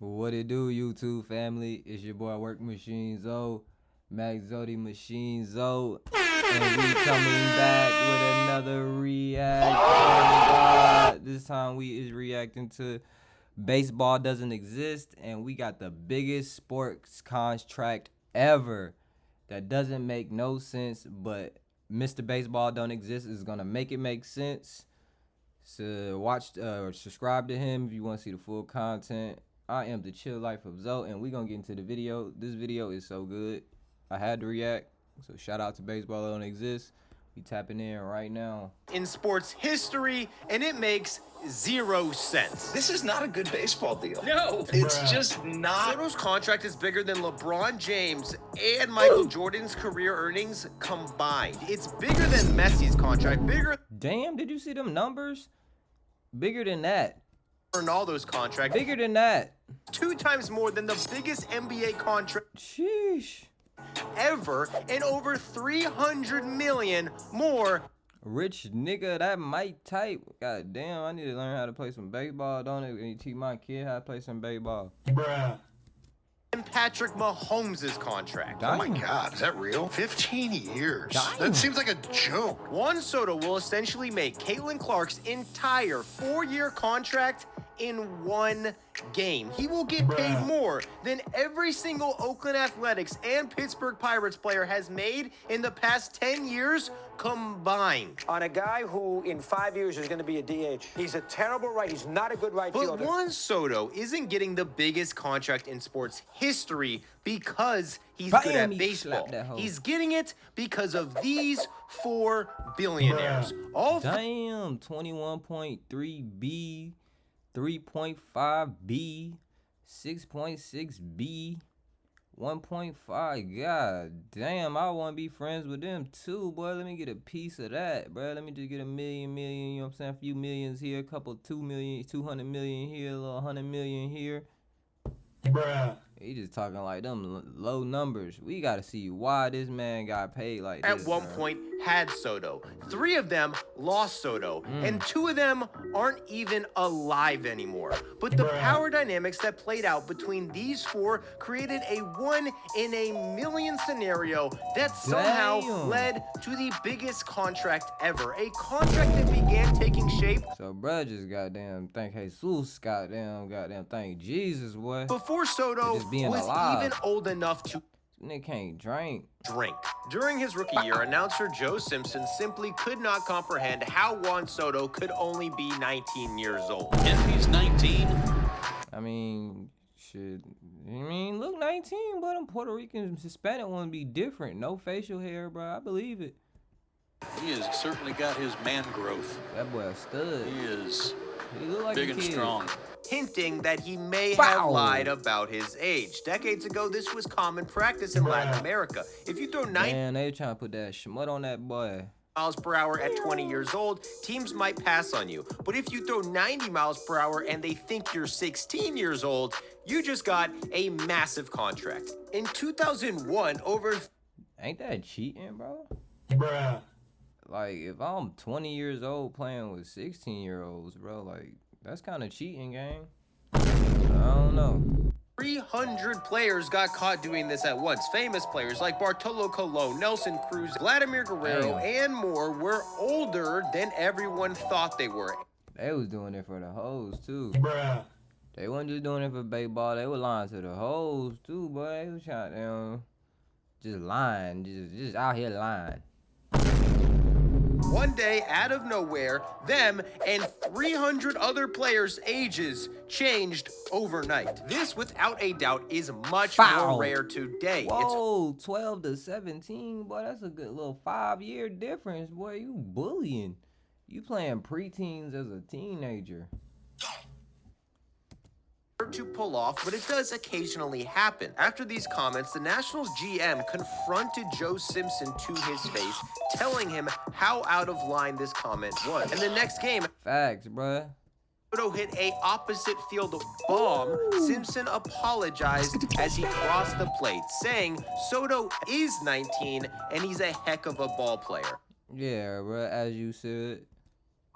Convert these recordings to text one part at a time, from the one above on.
What it do, YouTube family? It's your boy MachineZo MachZody, and we coming back with another reaction. This time we is reacting to baseball doesn't exist, and we got the biggest sports contract ever that doesn't make no sense, but Mr. Baseball don't exist is gonna make it make sense. So watch or subscribe to him if you want to see the full content. I am the chill life of Zoe, and we're gonna get into the video. This video is so good, I had to react. So shout out to Baseball Don't Exist. We tapping in right now. In sports history, and it makes zero sense. This is not a good baseball deal. No, It's just not. Soto's contract is bigger than LeBron James and Michael Jordan's career earnings combined. It's bigger than Messi's contract, bigger Damn, did you see them numbers? Bigger than that. than Ronaldo's contract, Bigger than that. 2 times more than the biggest NBA contract Sheesh. ever, and over 300 million more. Rich nigga, that Mike type. God damn, I need to learn how to play some baseball, don't it? I need to teach my kid how to play some baseball. Bruh. And Patrick Mahomes' contract. Damn. Oh my God, is that real? 15 years. Damn. That seems like a joke. Juan Soto will essentially make Caitlin Clark's entire 4-year contract in one game. He will get paid more than every single Oakland Athletics and Pittsburgh Pirates player has made in the past 10 years combined. On a guy who in 5 years is going to be a DH. He's a terrible right. He's not a good right But fielder. Juan Soto isn't getting the biggest contract in sports history because he's good Bam, at he baseball. slapped that hoe. He's getting it because of these 4 billionaires. All Damn, 21.3 B, 3.5 B, 6.6 B, 1.5. God damn, I want to be friends with them too, boy. Let me get a piece of that, bro. Let me just get a million, you know what I'm saying? A few millions here, a couple 2 million, 200 million here, a little 100 million here. Bruh. He just talking like them low numbers. We got to see why this man got paid like at this. one bro. point had Soto. 3 of them lost Soto, and 2 of them aren't even alive anymore. But the power dynamics that played out between these 4 created a 1 in a million scenario that somehow Damn. led to the biggest contract ever. A contract that began taking shape So bruh just goddamn thank Jesus, goddamn thank Jesus, boy. before Soto Just being was alive. even old enough to Nigga can't drink. drink. During his rookie year, announcer Joe Simpson simply could not comprehend how Juan Soto could only be 19 years old. If he's 19, I mean, shit. I mean, look 19, but them Puerto Rican Hispanic one be different. No facial hair, bro. I believe it. he has certainly got his man growth. That boy a stud. He is He look like big a and kid. strong. Hinting that he may Wow. have lied about his age. Decades ago, this was common practice in Latin America. If you throw 90 Man, they trying to put that schmut on that boy. miles per hour at 20 years old, teams might pass on you. But if you throw 90 miles per hour and they think you're 16 years old, you just got a massive contract. In 2001, over Ain't that cheating, bro? Bruh. Like, if I'm 20 years old playing with 16-year-olds, bro, like, that's kind of cheating, gang. I don't know. 300 players got caught doing this at once. Famous players like Bartolo Colon, Nelson Cruz, Vladimir Guerrero, and more were older than everyone thought they were. They was doing it for the hoes, too. Bruh. They wasn't just doing it for baseball. They were lying to the hoes, too, boy. They was trying to, just lying. Just out here lying. One day, out of nowhere, them and 300 other players' ages changed overnight. This, without a doubt, is much Foul. more rare today. It's Whoa, 12 to 17, boy, that's a good little 5-year difference, boy. You bullying. You playing preteens as a teenager. hard to pull off, but it does occasionally happen. After these comments, the Nationals GM confronted Joe Simpson to his face, telling him how out of line this comment was. In the next game, Facts, bruh. Soto hit a opposite field bomb. Simpson apologized as he crossed the plate, saying Soto is 19 and he's a heck of a ball player. Yeah, bruh, as you said.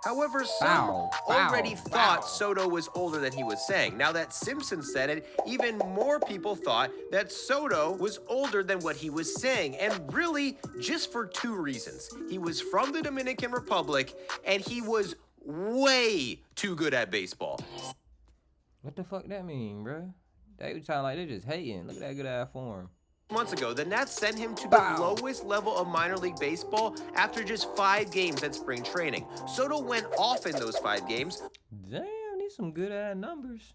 However, some Foul, already foul, thought foul. Soto was older than he was saying. Now that Simpson said it, even more people thought that Soto was older than what he was saying. And really, just for two reasons. He was from the Dominican Republic, and he was way too good at baseball. What the fuck that mean, bro? They was trying like they just hating. Look at that good ass form. Months ago, the Nats sent him to Bow. the lowest level of minor league baseball after just 5 games at spring training. Soto went off in those 5 games. Damn, these some good ass numbers.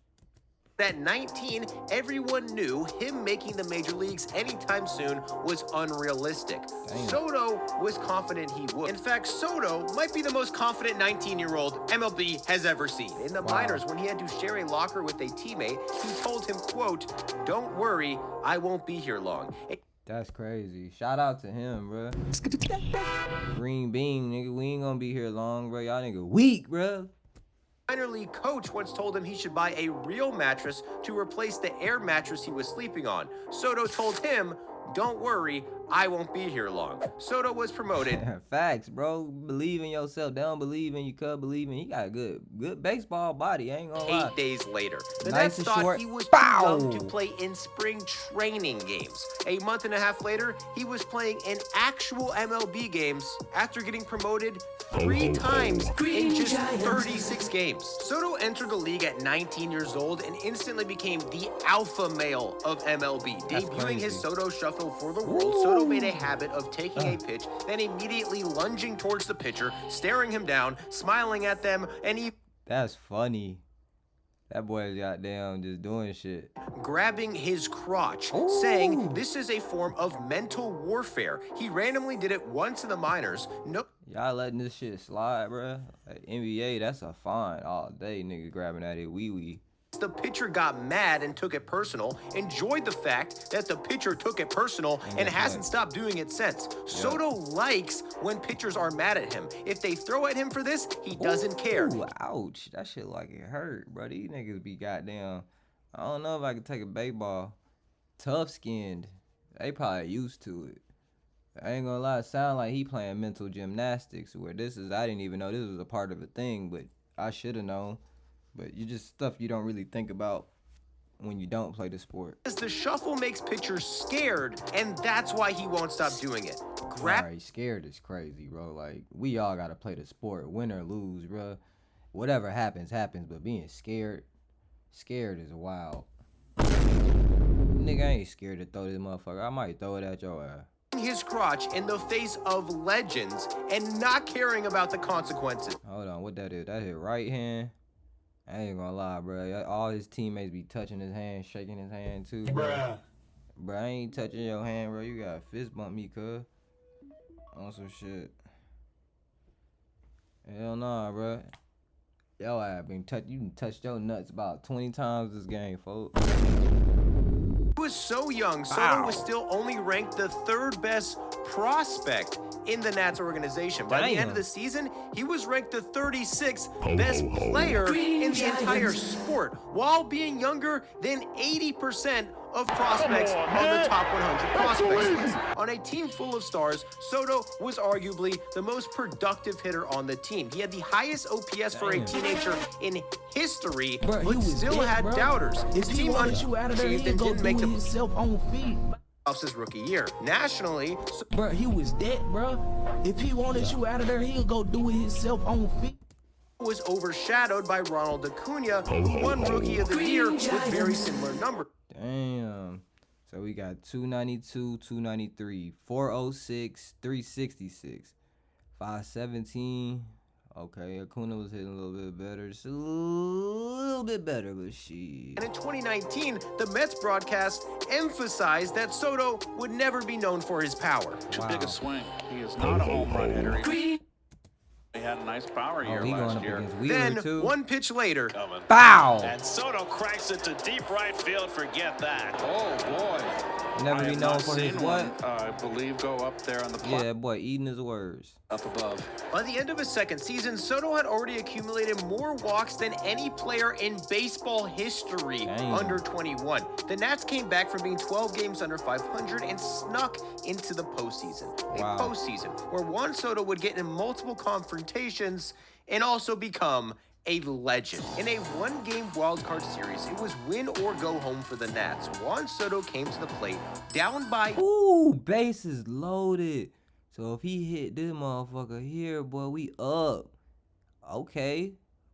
At 19, everyone knew him making the major leagues anytime soon was unrealistic. Damn. Soto was confident he would. In fact, Soto might be the most confident 19-year-old MLB has ever seen. In the minors, when he had to share a locker with a teammate, he told him, quote, "Don't worry, I won't be here long." That's crazy. Shout out to him, bro. Green bean, nigga. We ain't gonna be here long, bro. Y'all nigga weak, bro. Minor league coach once told him he should buy a real mattress to replace the air mattress he was sleeping on. Soto told him, "Don't worry, I won't be here long." Soto was promoted. Facts, bro. Believe in yourself. They don't believe in you, cuz believe in you. He got a good baseball body. I ain't gonna lie. 8 days later. The Nice Nets and thought short. he was too Bow. young to play in spring training games. A month and a half later, he was playing in actual MLB games after getting promoted 3 times in just 36 games. Soto entered the league at 19 years old and instantly became the alpha male of MLB. That's Debuting crazy. his Soto Shuffle for the world, Soto made a habit of taking a pitch, then immediately lunging towards the pitcher, staring him down, smiling at them, and he That's funny. That boy's goddamn just doing shit. grabbing his crotch, saying this is a form of mental warfare. He randomly did it once in the minors. No. Y'all letting this shit slide, bro. Like, NBA, that's a fine all day, nigga grabbing at it wee. The pitcher got mad and took it personal, enjoyed the fact that the pitcher took it personal, and hasn't stopped doing it since. Soto likes when pitchers are mad at him. If they throw at him for this, he doesn't care. Ooh, ouch. That shit like it hurt, bro. These niggas be goddamn. I don't know if I could take a baseball. Tough skinned. They probably used to it. I ain't gonna lie, it sound like he playing mental gymnastics where this is, I didn't even know this was a part of a thing, but I should have known. But you just stuff you don't really think about when you don't play the sport. The shuffle makes pitchers scared, and that's why he won't stop doing it. Alright, scared is crazy, bro. Like, we all gotta play the sport, win or lose, bro. Whatever happens, but being scared is wild. Nigga, I ain't scared to throw this motherfucker. I might throw it at your ass. His crotch in the face of legends and not caring about the consequences. Hold on, what that is? That his right hand? I ain't gonna lie, bro. All his teammates be touching his hand, shaking his hand too, bro. Bruh. Bro, I ain't touching your hand, bro. You gotta fist bump me, cuz. On some shit. Hell nah, bro. Yo, I been you done touched your nuts about 20 times this game, folks. He was so young, Soto was still only ranked the 3rd best prospect in the Nats organization. By the end of the season, he was ranked the 36th best player in the entire sport, while being younger than 80% of prospects on the top 100 prospects list. On a team full of stars, Soto was arguably the most productive hitter on the team. He had the highest OPS for a teenager in history, but still had doubters. His team unachieved and didn't make the playoffs his rookie year. Nationally, Bro, he was dead, bro. If he wanted you out of there, he'll go do it himself on feet. was overshadowed by Ronald Acuna, who won Rookie of the Year with very similar numbers. Damn. So we got 292, 293, 406, 366, 517. Okay, Acuna was hitting a little bit better. Just a little bit better, but she. And in 2019, the Mets broadcast emphasized that Soto would never be known for his power. Too big a swing. He is not a home run hitter. He had a nice power year he going last up year. against Wheeler, Then, too. one pitch later, Bow! And Soto cranks it to deep right field. Forget that. Oh, boy. Never I be have known not for his seen what? one, I believe, go up there on the Yeah, that boy eating his words. up above. By the end of his second season, Soto had already accumulated more walks than any player in baseball history Damn. under 21. The Nats came back from being 12 games under 500 and snuck into the postseason. Wow. A postseason where Juan Soto would get in multiple confrontations and also become a legend. In a one-game wildcard series, it was win or go home for the Nats. Juan Soto came to the plate down by Ooh, bases loaded. So if he hit this motherfucker here, boy, we up. Okay.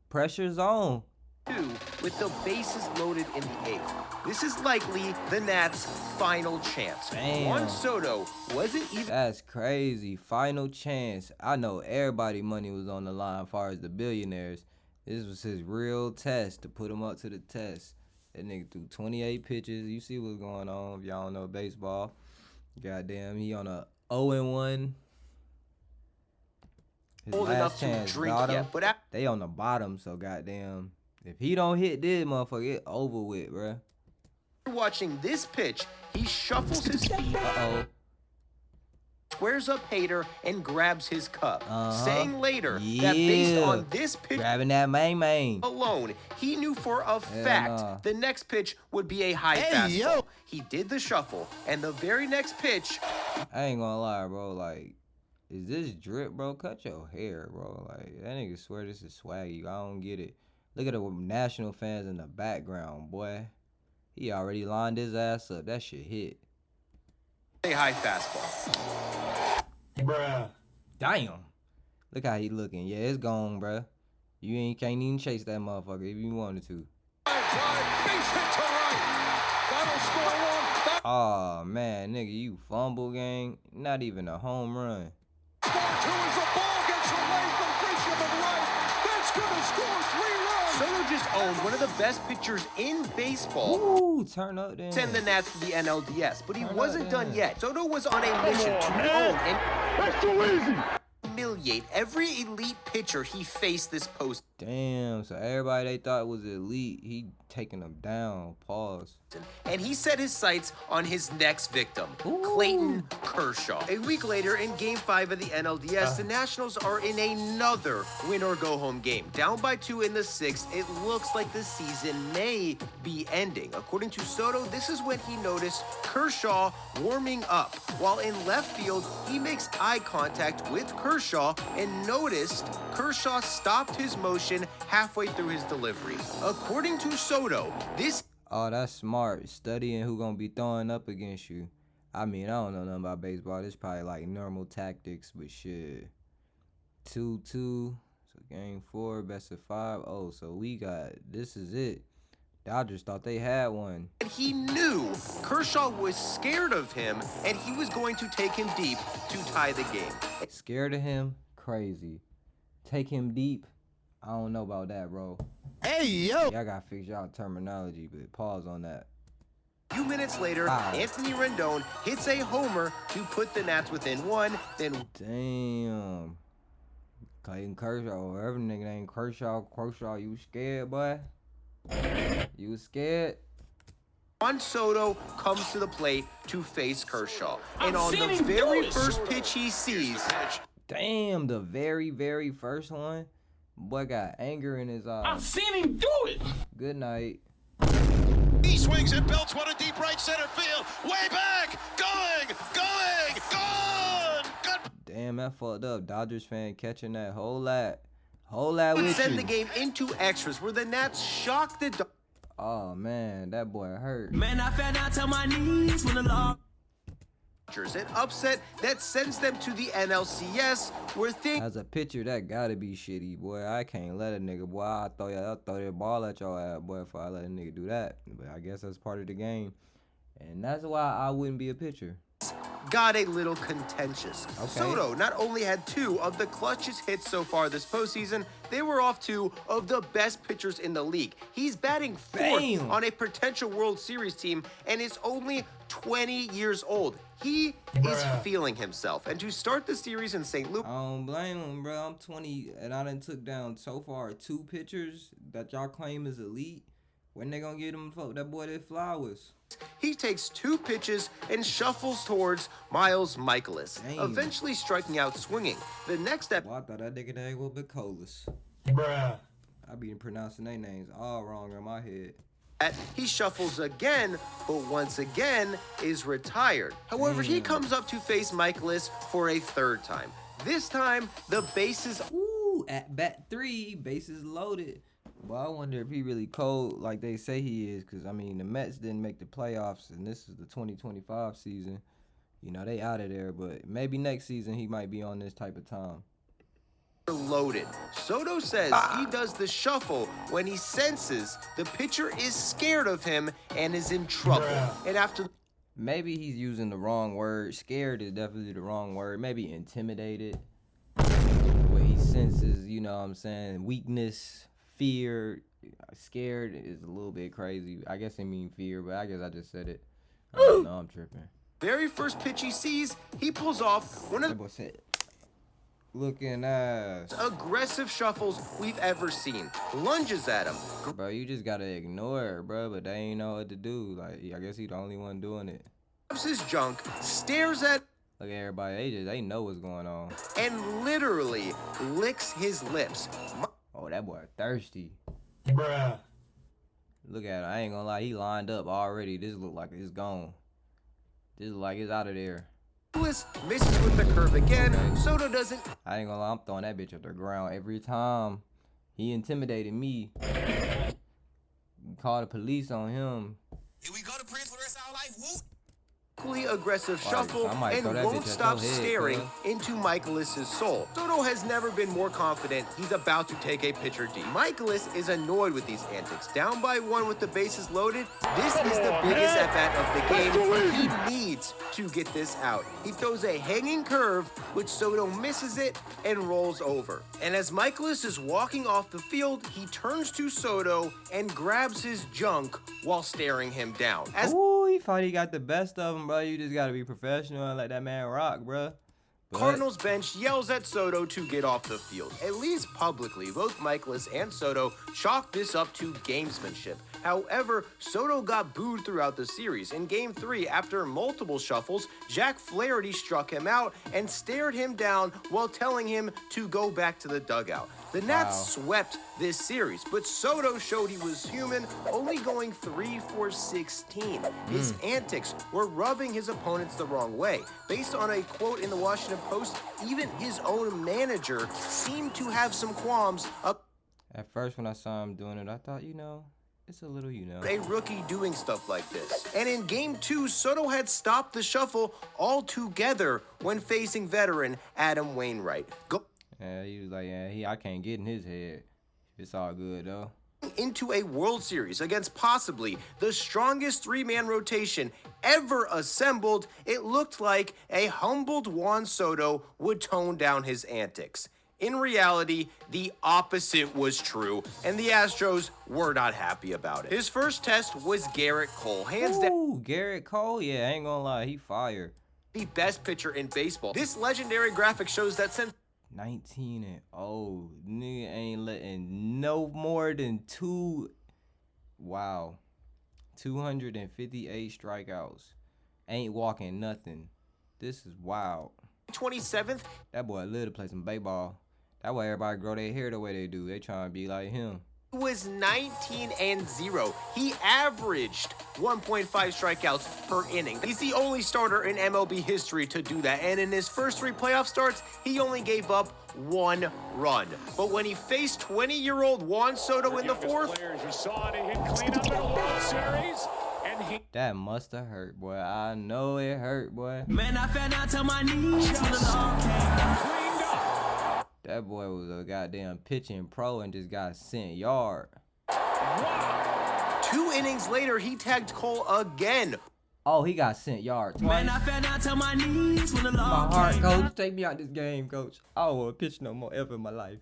Pressure's on. 2 with the bases loaded in the 8th. This is likely the Nats' final chance. Damn. Juan Soto wasn't even That's crazy. Final chance. I know everybody money was on the line as far as the billionaires. This was his real test to put him up to the test. That nigga threw 28 pitches. You see what's going on if y'all don't know baseball. Goddamn, he on a 0-1. His old last enough to chance drink got him. yet, but after They on the bottom, so goddamn. If he don't hit this motherfucker, it over with, bruh. watching this pitch, he shuffles his feet, Uh-oh. squares up Hader, and grabs his cup, saying later that Yeah. based on this pitch Grabbing that main. alone, he knew for a fact nah. the next pitch would be a high fastball. He did the shuffle, and the very next pitch, I ain't gonna lie, bro. Like, is this drip, bro? Cut your hair, bro. Like, that nigga swear this is swaggy. I don't get it. Look at the national fans in the background, boy. He already lined his ass up. That shit hit. a high fastball. Bruh. Damn. Look how he looking. Yeah, it's gone, bruh. You can't even chase that motherfucker if you wanted to. Oh man, nigga, you fumble gang. Not even a home run. Soto just owned one of the best pitchers in baseball. Ooh, turn up then. Send the Nats to the NLDS, but he Turn up wasn't done then. yet. Soto was on a mission to own and humiliate every elite pitcher he faced this post. Damn, so everybody they thought was elite, he taking them down. Pause. And he set his sights on his next victim, Clayton Kershaw. A week later, in Game 5 of the NLDS, the Nationals are in another win-or-go-home game. Down by 2 in the 6th, it looks like the season may be ending. According to Soto, this is when he noticed Kershaw warming up. While in left field, he makes eye contact with Kershaw and noticed Kershaw stopped his motion halfway through his delivery. According to Soto, this Oh, that's smart. Studying who gonna be throwing up against you. I mean, I don't know nothing about baseball. This probably like normal tactics, but shit. 2-2. So game 4, best of 5. Oh, so we got, this is it. Dodgers thought they had one. he knew Kershaw was scared of him and he was going to take him deep to tie the game. Scared of him? Crazy. Take him deep? I don't know about that, bro. Hey, yo. Y'all gotta fix y'all terminology, but pause on that. A few minutes later, Wow. Anthony Rendon hits a homer to put the Nats within 1. Then Damn. Clayton Kershaw, whatever nigga named Kershaw, you scared, boy? You was scared? Juan Soto comes to the plate to face Kershaw. And on the very first pitch he sees, Damn, the very, very first one. Boy got anger in his eyes. I've seen him do it. Good night. He swings and belts one to deep right center field. Way back. Gone. Good. Damn, that fucked up. Dodgers fan catching that whole lot would with send you. the game into extras where the Nats shocked the Oh man, that boy hurt. Man, I fell down to my knees when the law. Dodgers. An upset that sends them to the NLCS where things As a pitcher, that gotta be shitty, boy. I can't let a nigga, boy. I'll throw that ball at your ass, boy, if I let a nigga do that. But I guess that's part of the game. And that's why I wouldn't be a pitcher. got a little contentious. Okay. Soto not only had 2 of the clutchest hits so far this postseason, they were off 2 of the best pitchers in the league. He's batting 4th Damn. on a potential World Series team and is only 20 years old. He is feeling himself. And to start the series in St. Louis, I don't blame him, bro. I'm 20 and I done took down so far 2 pitchers that y'all claim is elite. When they gonna get him that boy their flowers? He takes 2 pitches and shuffles towards Miles Michaelis, Damn. eventually striking out swinging. The next step. Well, I thought that nigga name was Bicolas. Bruh. I be pronouncing their names all wrong in my head. He shuffles again, but once again is retired. However, he comes up to face Michaelis for a 3rd time. This time, the bases. Ooh, at bat 3, bases loaded. Well, I wonder if he really cold like they say he is, because, I mean, the Mets didn't make the playoffs, and this is the 2025 season. You know, they out of there, but maybe next season he might be on this type of time. Loaded. Soto says he does the shuffle when he senses the pitcher is scared of him and is in trouble. And after Maybe he's using the wrong word. Scared is definitely the wrong word. Maybe intimidated. Where he senses, you know what I'm saying, weakness, fear. Scared is a little bit crazy. I guess I mean fear, but I guess I just said it. I don't know, I'm tripping. very first pitch he sees, he pulls off one of That boy said, looking ass. the aggressive shuffles we've ever seen. Lunges at him. Bro, you just gotta ignore it, bro, but they ain't know what to do. Like, I guess he the only one doing it. Grabs his junk, stares at Look at everybody, they know what's going on. and literally licks his lips. Oh, that boy thirsty. Bruh. Look at him, I ain't gonna lie, he lined up already. This look like it's gone. This look like it's out of there. Misses with the curve again. Soto doesn't. I ain't gonna lie, I'm throwing that bitch at the ground every time. He intimidated me. Call the police on him. Here we go to prison for the rest of our life. Woo! Equally aggressive shuffle I might and throw that won't bitch at stop your head, staring cuz. into Michaelis' soul. Soto has never been more confident he's about to take a pitcher deep. Michaelis is annoyed with these antics. Down by one with the bases loaded, this is the biggest at-bat of the game. He needs to get this out. He throws a hanging curve, which Soto misses it and rolls over. And as Michaelis is walking off the field, he turns to Soto and grabs his junk while staring him down. As Ooh, he thought he got the best of him, bro. You just gotta be professional and let that man rock, bro. But Cardinals bench yells at Soto to get off the field. At least publicly, both Michaelis and Soto chalk this up to gamesmanship. However, Soto got booed throughout the series. In Game 3, after multiple shuffles, Jack Flaherty struck him out and stared him down while telling him to go back to the dugout. The Nats swept this series, but Soto showed he was human, only going 3 for 16. His antics were rubbing his opponents the wrong way. Based on a quote in the Washington Post, even his own manager seemed to have some qualms up at first when I saw him doing it, I thought, you know, it's a little, you know. a rookie doing stuff like this. And in Game 2, Soto had stopped the shuffle altogether when facing veteran Adam Wainwright. Yeah, he was like, yeah, I can't get in his head. It's all good, though. Into a World Series against possibly the strongest three-man rotation ever assembled, it looked like a humbled Juan Soto would tone down his antics. In reality, the opposite was true, and the Astros were not happy about it. His first test was Garrett Cole, hands down Ooh, Garrett Cole? Yeah, I ain't gonna lie, he fire. the best pitcher in baseball. This legendary graphic shows that since 19 and oh, nigga ain't letting no more than 258 strikeouts. Ain't walking nothing. This is wild. 27th, That boy live to play some baseball. That way everybody grow their hair the way they do. They trying to be like him. he was 19-0. He averaged 1.5 strikeouts per inning. He's the only starter in MLB history to do that, and in his first 3 playoff starts, he only gave up 1 run. But when he faced 20-year-old Juan Soto in the 4th, Players you saw to him clean up in the World Series, and he That must have hurt, boy. I know it hurt, boy. Man, I fell down to my knees when the Lord came. cleaned up. That boy was a goddamn pitching pro and just got sent yard. 2 innings later, he tagged Cole again. Oh, he got sent yard twice. Man, I fell down to my knees when the My Lord heart, came. coach. Take me out this game, coach. I don't want to pitch no more ever in my life.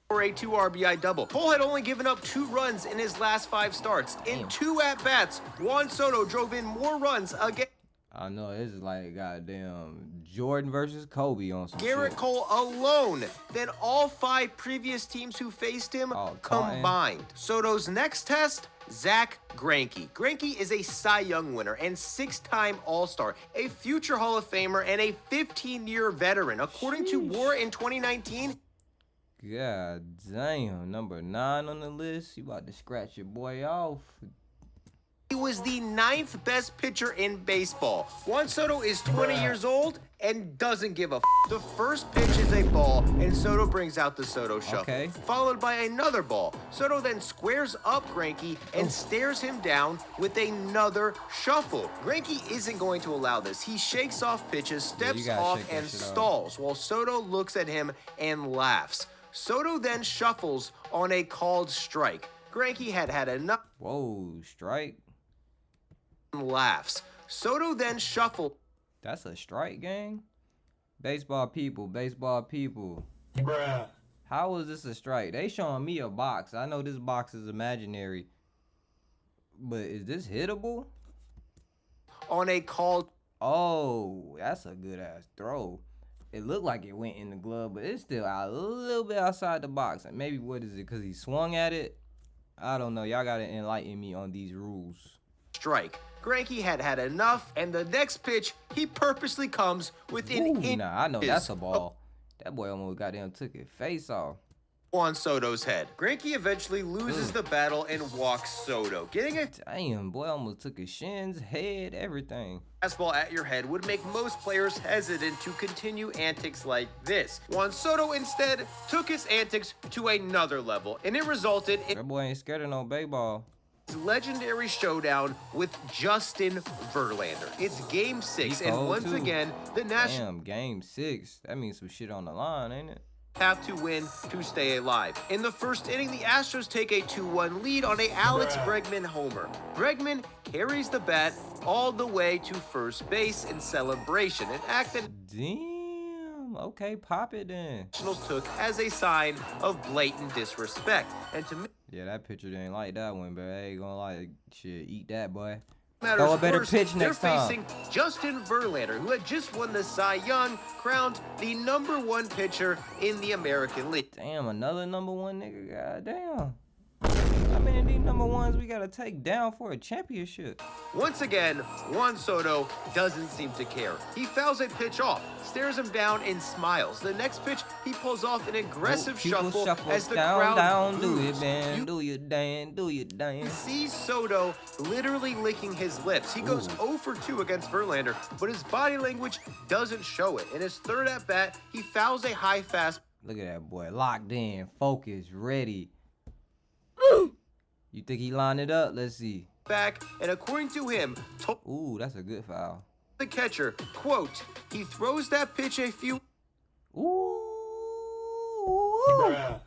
For a 2 RBI double. Cole had only given up 2 runs in his last 5 starts. In 2 at-bats, Juan Soto drove in more runs again. I know it's like goddamn Jordan versus Kobe on some Garrett shit. Cole alone than all 5 previous teams who faced him combined. Soto's next test, Zach Greinke. Greinke is a Cy Young winner and 6-time All-Star, a future Hall of Famer, and a 15-year veteran. According to WAR in 2019, God damn, number 9 on the list. You about to scratch your boy off. he was the 9th best pitcher in baseball. Juan Soto is 20 years old and doesn't give a f. The first pitch is a ball, and Soto brings out the Soto shuffle, followed by another ball. Soto then squares up Greinke and stares him down with another shuffle. Greinke isn't going to allow this. He shakes off pitches, steps off, and stalls, while Soto looks at him and laughs. Soto then shuffles on a called strike. Greinke had enough. Whoa, strike. Laughs. Soto then shuffled. That's a strike, gang? Baseball people, baseball people. Bruh. How is this a strike? They showing me a box. I know this box is imaginary. But is this hittable? On a called. Oh, that's a good ass throw. It looked like it went in the glove, but it's still out a little bit outside the box. And maybe what is it? Because he swung at it? I don't know. Y'all got to enlighten me on these rules. Strike. Greinke had enough, and the next pitch, he purposely comes within inches. Nah, I know that's a ball. That boy almost goddamn took his face off. On Soto's head. Greinke eventually loses the battle and walks Soto. Getting a Damn, boy almost took his shins, head, everything. fastball at your head would make most players hesitant to continue antics like this. Juan Soto instead took his antics to another level, and it resulted in That boy ain't scared of no baseball. legendary showdown with Justin Verlander. It's game 6, and once again, the Nationals Damn, game 6. That means some shit on the line, ain't it? have to win to stay alive. In the first inning, the Astros take a 2-1 lead on a Alex Bregman homer. Bregman carries the bat all the way to first base in celebration, an act that Damn, okay, pop it then. Nationals took as a sign of blatant disrespect. And to me, Yeah, that pitcher didn't like that one, but I ain't gonna like shit. Eat that, boy. matters Throw a better worse, pitch next they're time. facing Justin Verlander, who had just won the Cy Young, crowned the #1 pitcher in the American League. Damn, another #1 nigga. God damn. How many of these #1s we gotta take down for a championship? Once again, Juan Soto doesn't seem to care. He fouls a pitch off, stares him down, and smiles. The next pitch, he pulls off an aggressive People shuffle as the down, crowd down, do boos. it, man. You Do your dance, do your dance. see Soto literally licking his lips. He goes 0 for 2 against Verlander, but his body language doesn't show it. In his third at bat, he fouls a high fastball. Look at that boy, locked in, focused, ready. You think he lined it up? Let's see. Back, and according to him, told Ooh, that's a good foul. the catcher, quote, he throws that pitch a few Ooh. Bruh.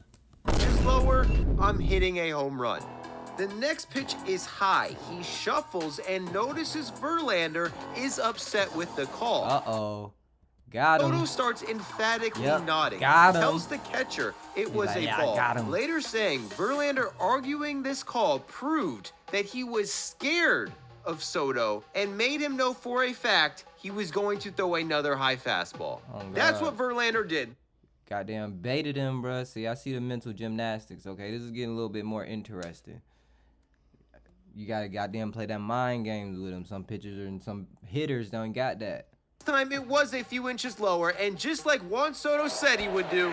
inches lower, I'm hitting a home run. The next pitch is high. He shuffles and notices Verlander is upset with the call. Uh-oh. Got him. Soto starts emphatically Yep, nodding. got He him. tells the catcher it was like, a "Yeah, I ball. got him." Later saying Verlander arguing this call proved that he was scared of Soto and made him know for a fact he was going to throw another high fastball. Oh, That's God. what Verlander did. Goddamn baited him, bruh. See, I see the mental gymnastics, okay? This is getting a little bit more interesting. You gotta goddamn play that mind games with him. Some pitchers and some hitters don't got that. This time it was a few inches lower, and just like Juan Soto said he would do,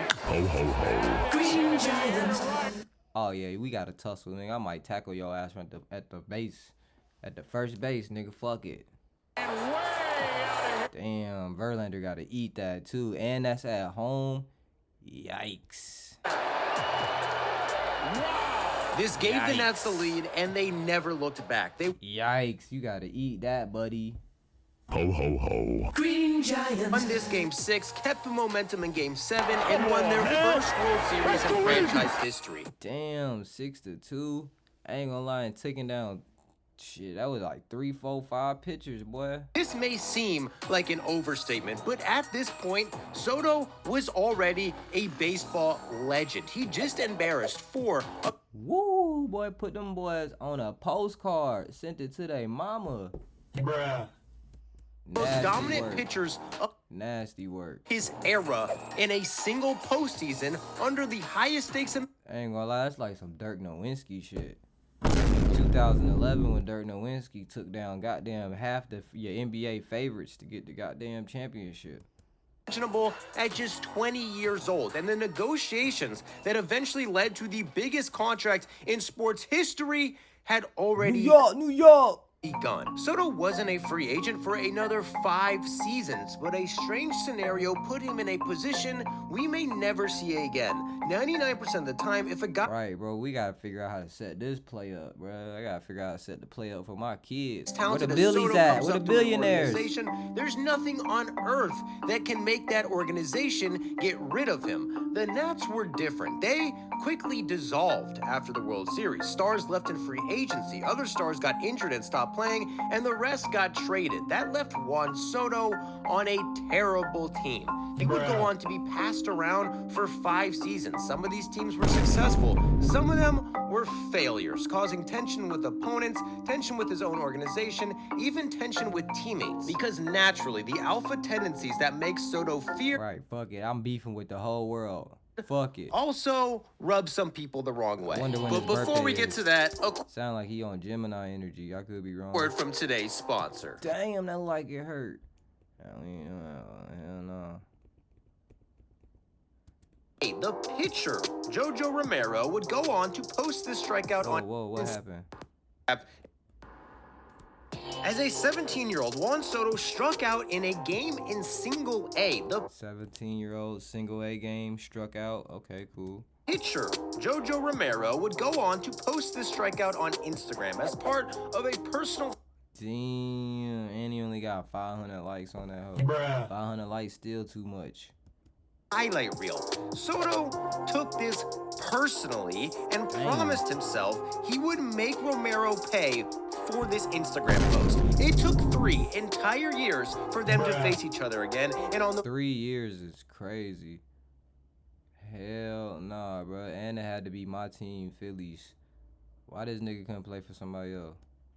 Oh, yeah, we got to tussle, nigga. I might tackle your ass at the base. At the first base, nigga. Fuck it. Damn, Verlander got to eat that, too. And that's at home. Yikes. this gave the Nats the lead, and they never looked back. They Yikes. You got to eat that, buddy. Ho, ho, ho. won this game 6, kept the momentum in game 7, and won their first World Series in franchise history. Damn, 6-2. I ain't gonna lie, and taking down shit. That was like 3, 4, 5 pitchers, boy. This may seem like an overstatement, but at this point, Soto was already a baseball legend. He just embarrassed 4 Woo, boy, put them boys on a postcard, sent it to their mama. Bruh. Nasty dominant work. pitchers of Nasty work. his era in a single postseason under the highest stakes in I ain't gonna lie, that's like some Dirk Nowitzki shit. 2011 when Dirk Nowitzki took down goddamn half your NBA favorites to get the goddamn championship. imaginable at just 20 years old, and the negotiations that eventually led to the biggest contract in sports history had already New York. begun. Soto wasn't a free agent for another 5 seasons, but a strange scenario put him in a position we may never see again. 99% of the time, if a guy Right, bro, we gotta figure out how to set this play up, bro. I gotta figure out how to set the play up for my kids. Where talented the as Billies Soto at? comes Where the up to an billionaires? organization, there's nothing on earth that can make that organization get rid of him. The Nats were different. They quickly dissolved after the World Series. Stars left in free agency. Other stars got injured and stopped playing, and the rest got traded. That left Juan Soto on a terrible team. He would go on to be passed around for 5 seasons. Some of these teams were successful. Some of them were failures, causing tension with opponents, tension with his own organization, even tension with teammates. Because naturally, the alpha tendencies that make Soto fear Right, fuck it. I'm beefing with the whole world. Fuck it. also rub some people the wrong way. Wonder when But his before we birthday get is. to that, a Sound like he on Gemini energy. I could be wrong. word from today's sponsor. Damn, that like it hurt. Hell no. The pitcher, Jojo Romero, would go on to post this strikeout on Whoa, what happened? As a 17-year-old, Juan Soto struck out in a game in Single A. The 17-year-old single A game struck out. Okay, cool. pitcher, Jojo Romero, would go on to post this strikeout on Instagram as part of a personal Damn, and he only got 500 likes on that hoe. 500 likes still too much. highlight reel. Soto took this personally and promised himself he would make Romero pay for this Instagram post. It took 3 entire years for them to face each other again, and on the 3 years is crazy. Hell nah, bro. And it had to be my team, Phillies. Why this nigga couldn't play for somebody else?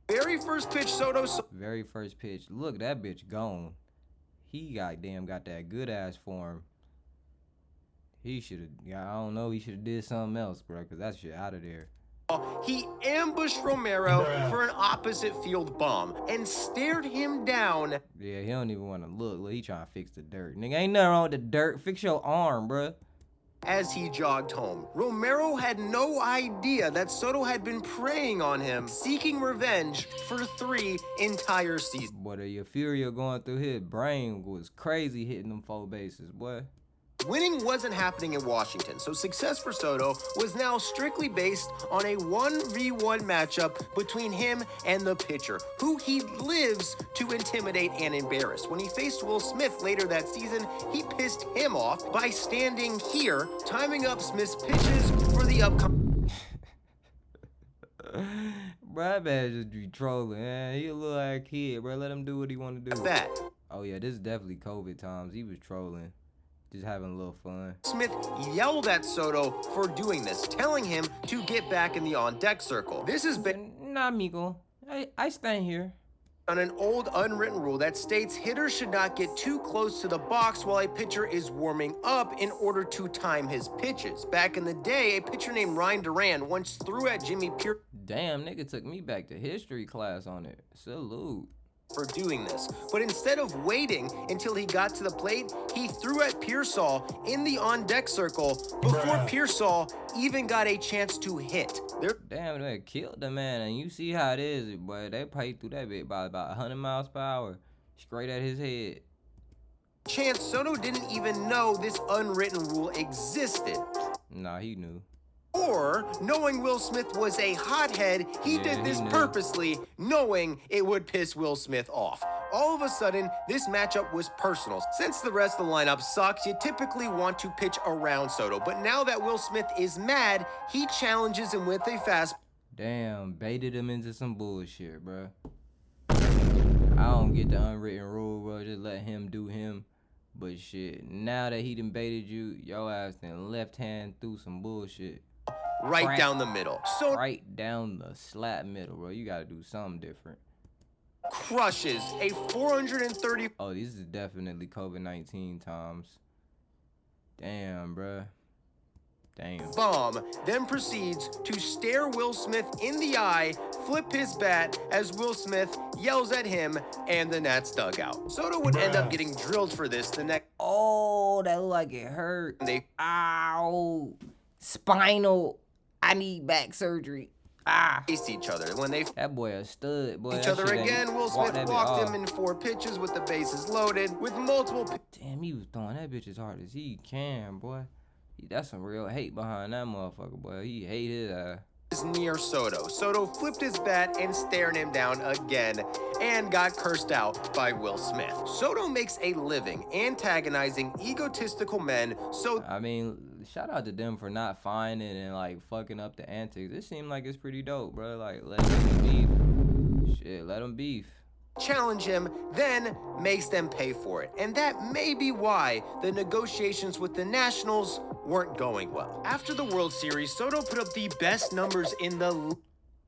very first pitch, Soto Very first pitch. Look, that bitch gone. He got that good ass form. He should have, I don't know, he should have did something else, bro, because that shit out of there. he ambushed Romero for an opposite field bomb and stared him down Yeah, he don't even want to look. Look, he trying to fix the dirt. Nigga, ain't nothing wrong with the dirt. Fix your arm, bro. as he jogged home. Romero had no idea that Soto had been preying on him, seeking revenge for 3 entire seasons. Boy, the euphoria going through his brain was crazy hitting them 4 bases, boy. Winning wasn't happening in Washington, so success for Soto was now strictly based on a 1v1 matchup between him and the pitcher, who he lives to intimidate and embarrass. When he faced Will Smith later that season, he pissed him off by standing here, timing up Smith's pitches for the upcoming. Bro, that man just be trolling, man. He a little ass kid, bro. Let him do what he want to do. Bat. Oh, yeah, this is definitely COVID times. He was trolling. Just having a little fun. Smith yelled at Soto for doing this, telling him to get back in the on-deck circle. This has been Nah, amigo. I stand here. on an old unwritten rule that states hitters should not get too close to the box while a pitcher is warming up in order to time his pitches. Back in the day, a pitcher named Ryan Duran once threw at Jimmy Pierce Damn, nigga took me back to history class on it. Salute. for doing this. But instead of waiting until he got to the plate, he threw at Pearsall in the on-deck circle before Pearsall even got a chance to hit. There Damn, they killed the man, and you see how it is, boy. They played through that bit by about 100 miles per hour, straight at his head. chance Soto didn't even know this unwritten rule existed. Nah, he knew. Or, knowing Will Smith was a hothead, he Yeah, did he this knew. purposely, knowing it would piss Will Smith off. All of a sudden, this matchup was personal. Since the rest of the lineup sucks, you typically want to pitch around Soto. But now that Will Smith is mad, he challenges him with a fastball. Damn, baited him into some bullshit, bro. I don't get the unwritten rule, bro. Just let him do him. But shit, now that he done baited you, your ass then left hand through some bullshit. Right Crack. down the middle. So Right down the slap middle, bro. You gotta do something different. crushes a 430 Oh, these is definitely COVID-19 times. Damn, bruh. Damn. bomb, then proceeds to stare Will Smith in the eye, flip his bat as Will Smith yells at him and the Nats dugout. Soto would end up getting drilled for this the next Oh, that look like it hurt. they Ow. Spinal. I need back surgery. Ah. faced each other. When they That boy a stud, boy. each That other shit ain't- again, Will walk Smith that bit walked off. him in 4 pitches with the bases loaded, with multiple Damn, he was throwing that bitch as hard as he can, boy. That's some real hate behind that motherfucker, boy. He hated near Soto. Soto flipped his bat and stared him down again and got cursed out by Will Smith. Soto makes a living antagonizing egotistical men, so I mean, shout out to them for not finding and like fucking up the antics. It seemed like it's pretty dope, bro. Like, let them beef. Shit, let them beef. challenge him, then makes them pay for it. And that may be why the negotiations with the Nationals weren't going well. After the World Series, Soto put up the best numbers in the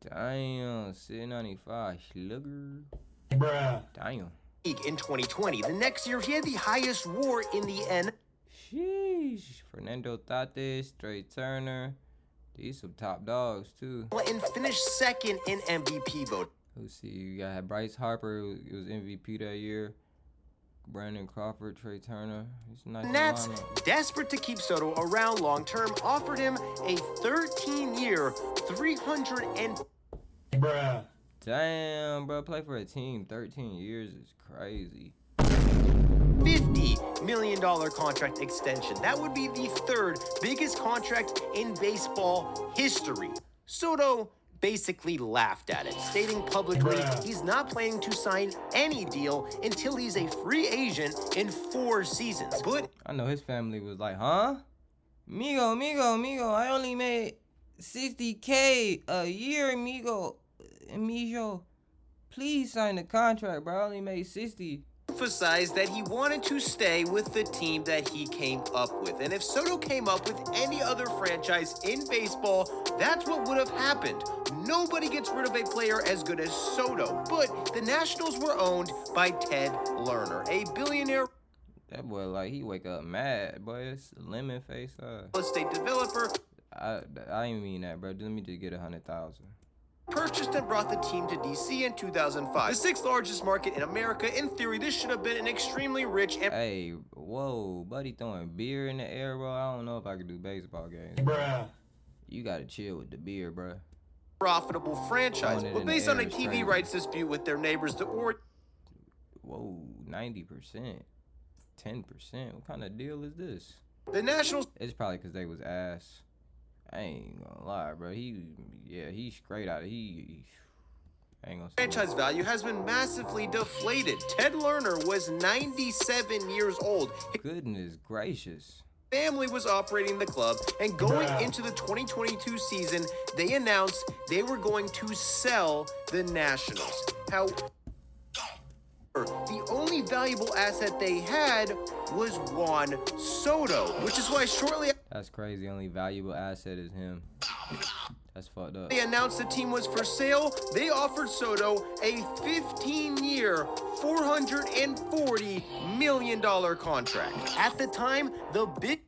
Damn, 695 slugger. Bruh. Damn. league in 2020. The next year, he had the highest WAR in the N. Sheesh. Fernando Tatis, Trey Turner. These some top dogs too. And finished second in MVP vote. Let's see, you got Bryce Harper, who was MVP that year. Brandon Crawford, Trey Turner. He's a nice Nats, lineup. desperate to keep Soto around long term, offered him a 13-year, 300 and Bruh. Damn, bro, play for a team 13 years is crazy. $50 million contract extension. That would be the third biggest contract in baseball history. Soto basically laughed at it, stating publicly he's not planning to sign any deal until he's a free agent in 4 seasons. But I know his family was like, huh? Migo, I only made $60K a year, Migo, please sign the contract, bro. I only made 60. emphasized that he wanted to stay with the team that he came up with. And if Soto came up with any other franchise in baseball, that's what would have happened. Nobody gets rid of a player as good as Soto. But the Nationals were owned by Ted Lerner, a billionaire That boy, like, he wake up mad, boy. It's lemon face. real estate developer, I ain't mean that, bro. Let me just get 100,000. purchased and brought the team to DC in 2005. The 6th largest market in America. In theory, this should have been an extremely rich and Hey, whoa, buddy throwing beer in the air, bro. I don't know if I could do baseball games. Bruh. You gotta chill with the beer, bro. profitable franchise. Throwing it But in the based on a air is TV crazy. rights dispute with their neighbors, the Whoa, 90%, 10%. What kind of deal is this? the Nationals It's probably because they was ass. I ain't gonna lie, bro. He's straight out of I ain't gonna say franchise value has been massively deflated. Ted Lerner was 97 years old. His Goodness gracious. family was operating the club, and going into the 2022 season, they announced they were going to sell the Nationals. How the only valuable asset they had was Juan Soto, which is why shortly That's crazy. Only valuable asset is him. That's fucked up. they announced the team was for sale, they offered Soto a 15-year, $440 million contract. At the time, the big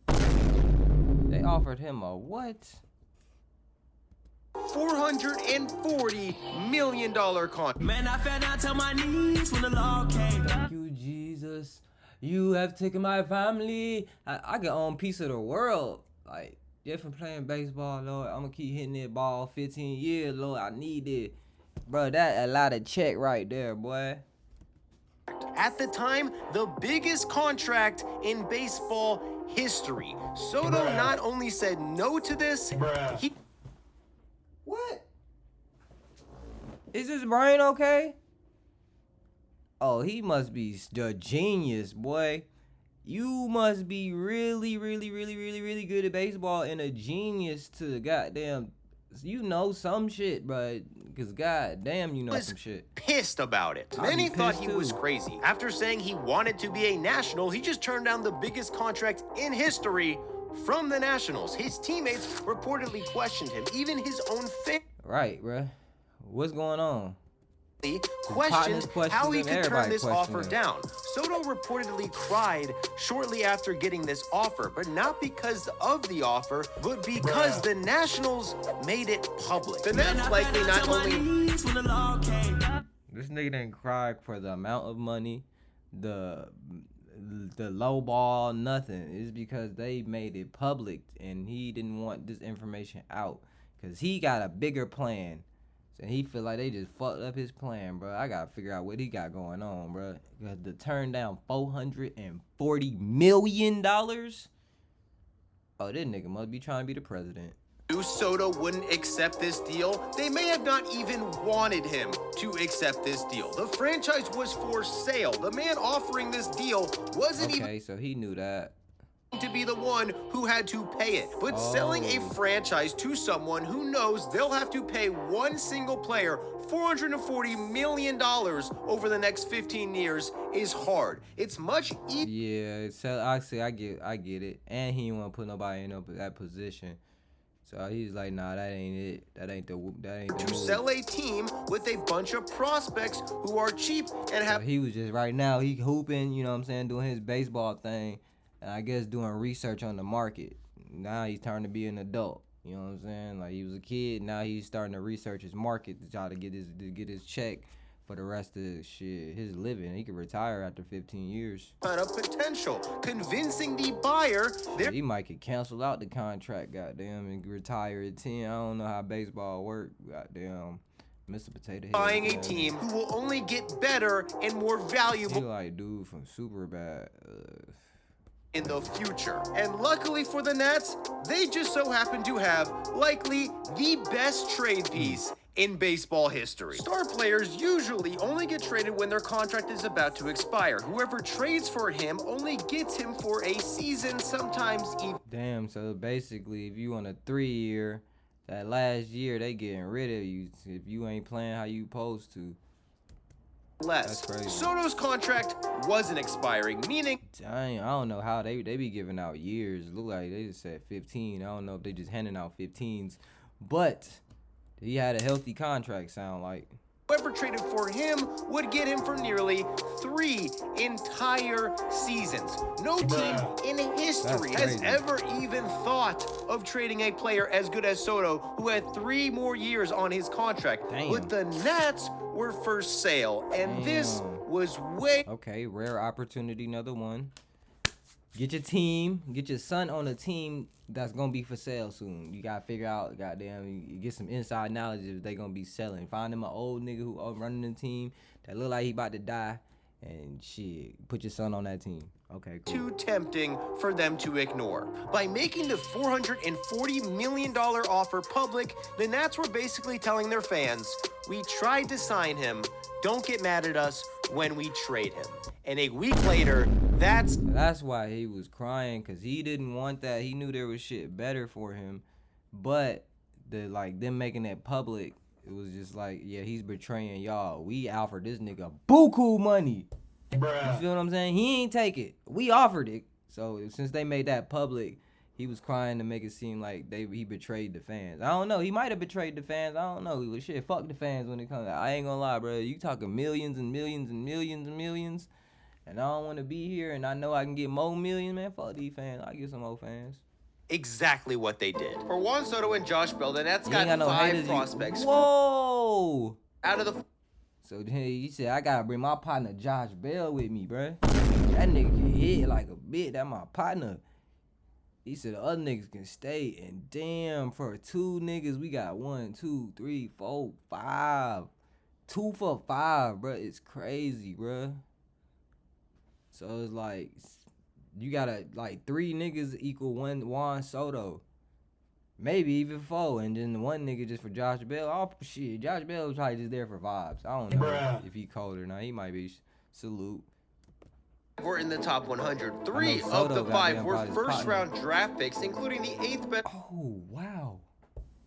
They offered him a what? $440 million contract. Man, I fell down to my knees when the law came. Thank you, Jesus. You have taken my family. I can own piece of the world. Like, just from playing baseball, Lord. I'm gonna keep hitting that ball 15 years, Lord. I need it. Bro, that a lot of check right there, boy. At the time, the biggest contract in baseball history. Soto not only said no to this, he What? Is his brain okay? Oh, he must be the genius, boy. You must be really good at baseball and a genius to goddamn. You know some shit, bro. Cause goddamn, you know was some shit. pissed about it. I'd Many be thought pissed he was too. crazy. After saying he wanted to be a National, he just turned down the biggest contract in history from the Nationals. His teammates reportedly questioned him, even his own fans. Right, bro. What's going on? questioned how he could turn this offer him. down. Soto reportedly cried shortly after getting this offer, but not because of the offer, but because the Nationals made it public. The Nats likely not only... This nigga didn't cry for the amount of money, the low ball, nothing. It's because they made it public and he didn't want this information out because he got a bigger plan. So he feel like they just fucked up his plan, bro. I gotta figure out what he got going on, bro. Because to turn down $440 million? Oh, this nigga must be trying to be the president. Soto wouldn't accept this deal. They may have not even wanted him to accept this deal. The franchise was for sale. The man offering this deal wasn't even so he knew that. To be the one who had to pay it. But selling a franchise to someone who knows they'll have to pay one single player $440 million over the next 15 years is hard. It's much easier. Yeah, so actually I get it. And he didn't want to put nobody in that position. So he's like, nah, that ain't it. That ain't the to sell a team with a bunch of prospects who are cheap and have. So he was just right now, he hooping, you know what I'm saying, doing his baseball thing. And I guess doing research on the market. Now he's starting to be an adult. You know what I'm saying? Like he was a kid, now he's starting to research his market to try to get his check for the rest of his living. He could retire after 15 years. Kind of potential, convincing the buyer. He might get canceled out the contract, goddamn, and retire at 10. I don't know how baseball work, goddamn. Mr. Potato Head. Buying a team who will only get better and more valuable. He like dude from Superbad. In the future. And luckily for the Nats, they just so happen to have likely the best trade piece in baseball history. Star players usually only get traded when their contract is about to expire. Whoever trades for him only gets him for a season, sometimes even. Damn, so basically if you on a 3-year, that last year they getting rid of you if you ain't playing how you supposed to. Less. That's crazy. Soto's contract wasn't expiring, meaning I don't know how they be giving out years. Look like they just said 15. I don't know if they just handing out 15s, but he had a healthy contract. Sound like whoever traded for him would get him for nearly 3 entire seasons. No team in history has ever even thought of trading a player as good as Soto, who had 3 more years on his contract. Damn. But the Nats were for sale, and this was way okay. Rare opportunity, another one. Get your team, get your son on a team that's gonna be for sale soon. You gotta figure out, goddamn, you get some inside knowledge if they gonna be selling. Find them an old nigga who running the team that look like he about to die, and shit, put your son on that team. Okay, cool. Too tempting for them to ignore. By making the $440 million offer public, the Nats were basically telling their fans, we tried to sign him, don't get mad at us when we trade him. And a week later, that's why he was crying, because he didn't want that. He knew there was shit better for him, but them making that public, it was just like, yeah, he's betraying y'all. We offered this nigga buku money. Bruh. You feel what I'm saying? He ain't take it. We offered it. So since they made that public, he was crying to make it seem like he betrayed the fans. I don't know. He might have betrayed the fans. I don't know. Shit, fuck the fans when it comes out. I ain't gonna lie, bro. You talking millions and millions and millions and millions, and I don't want to be here, and I know I can get more millions, man. Fuck these fans. I get some more fans. exactly what they did. For Juan Soto and Josh Bell, the Nets got no 5 prospects. Whoa! Out of the So then he said, I gotta bring my partner Josh Bell with me, bruh. That nigga can hit like a bitch. That my partner. He said the other niggas can stay. And damn, for 2 niggas, we got 1, 2, 3, 4, 5. 2 for 5, bruh. It's crazy, bruh. So it's like, you gotta, like, 3 niggas equal 1 Juan Soto. Maybe even 4, and then 1 nigga just for Josh Bell. Oh, shit, Josh Bell was probably just there for vibes. I don't know if he cold or not. He might be. Salute. were in the top 100. 3 of the 5 were first-round draft picks, including the 8th best. Oh, wow.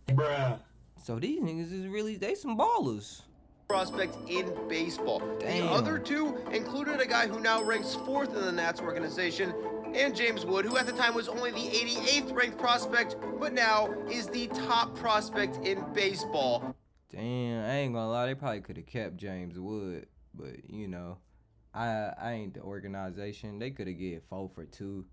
Bruh. So these niggas is really, they some ballers. Prospect in baseball. Damn. The other 2 included a guy who now ranks 4th in the Nats organization, and James Wood, who at the time was only the 88th ranked prospect, but now is the top prospect in baseball. Damn, I ain't gonna lie, they probably could have kept James Wood, but you know, I ain't the organization. They could have get 4 for 2.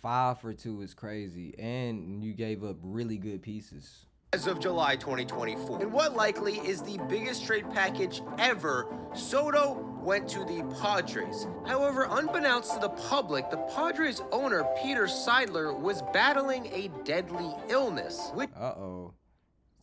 5 for 2 is crazy, and you gave up really good pieces. As of July 2024. And what likely is the biggest trade package ever, Soto went to the Padres. However, unbeknownst to the public, the Padres owner, Peter Seidler, was battling a deadly illness, which Uh-oh.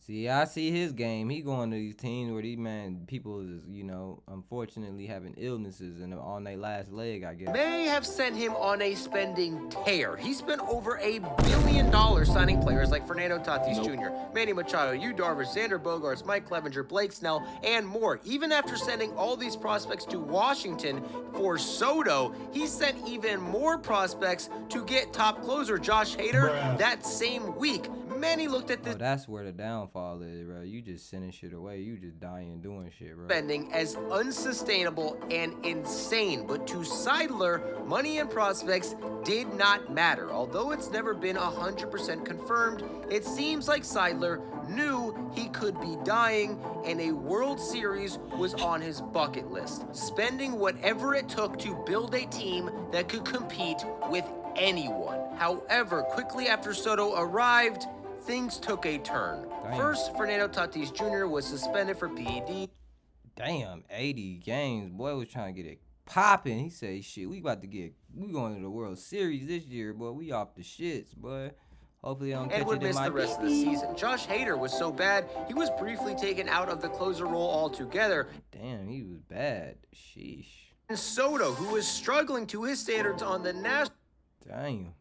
See, I see his game. He going to these teams where these people is, you know, unfortunately having illnesses and on their last leg, I guess. may have sent him on a spending tear. He spent over $1 billion signing players like Fernando Tatis Jr., Manny Machado, Yu Darvish, Xander Bogaerts, Mike Clevenger, Blake Snell, and more. Even after sending all these prospects to Washington for Soto, he sent even more prospects to get top closer Josh Hader that same week. Many looked at this That's where the downfall is, bro. You just sending shit away. You just dying doing shit, bro. spending as unsustainable and insane, but to Seidler, money and prospects did not matter. Although it's never been 100% confirmed, it seems like Seidler knew he could be dying and a World Series was on his bucket list, spending whatever it took to build a team that could compete with anyone. However, quickly after Soto arrived, things took a turn. Damn. First, Fernando Tatis Jr. was suspended for PED. Damn, 80 games. Boy was trying to get it popping. He said, shit, we going to the World Series this year, boy. We off the shits, boy. Hopefully I don't catch And would it in miss my the rest of the season. Josh Hader was so bad, he was briefly taken out of the closer role altogether. Damn, he was bad. Sheesh. And Soto, who was struggling to his standards on the Nationals, Damn.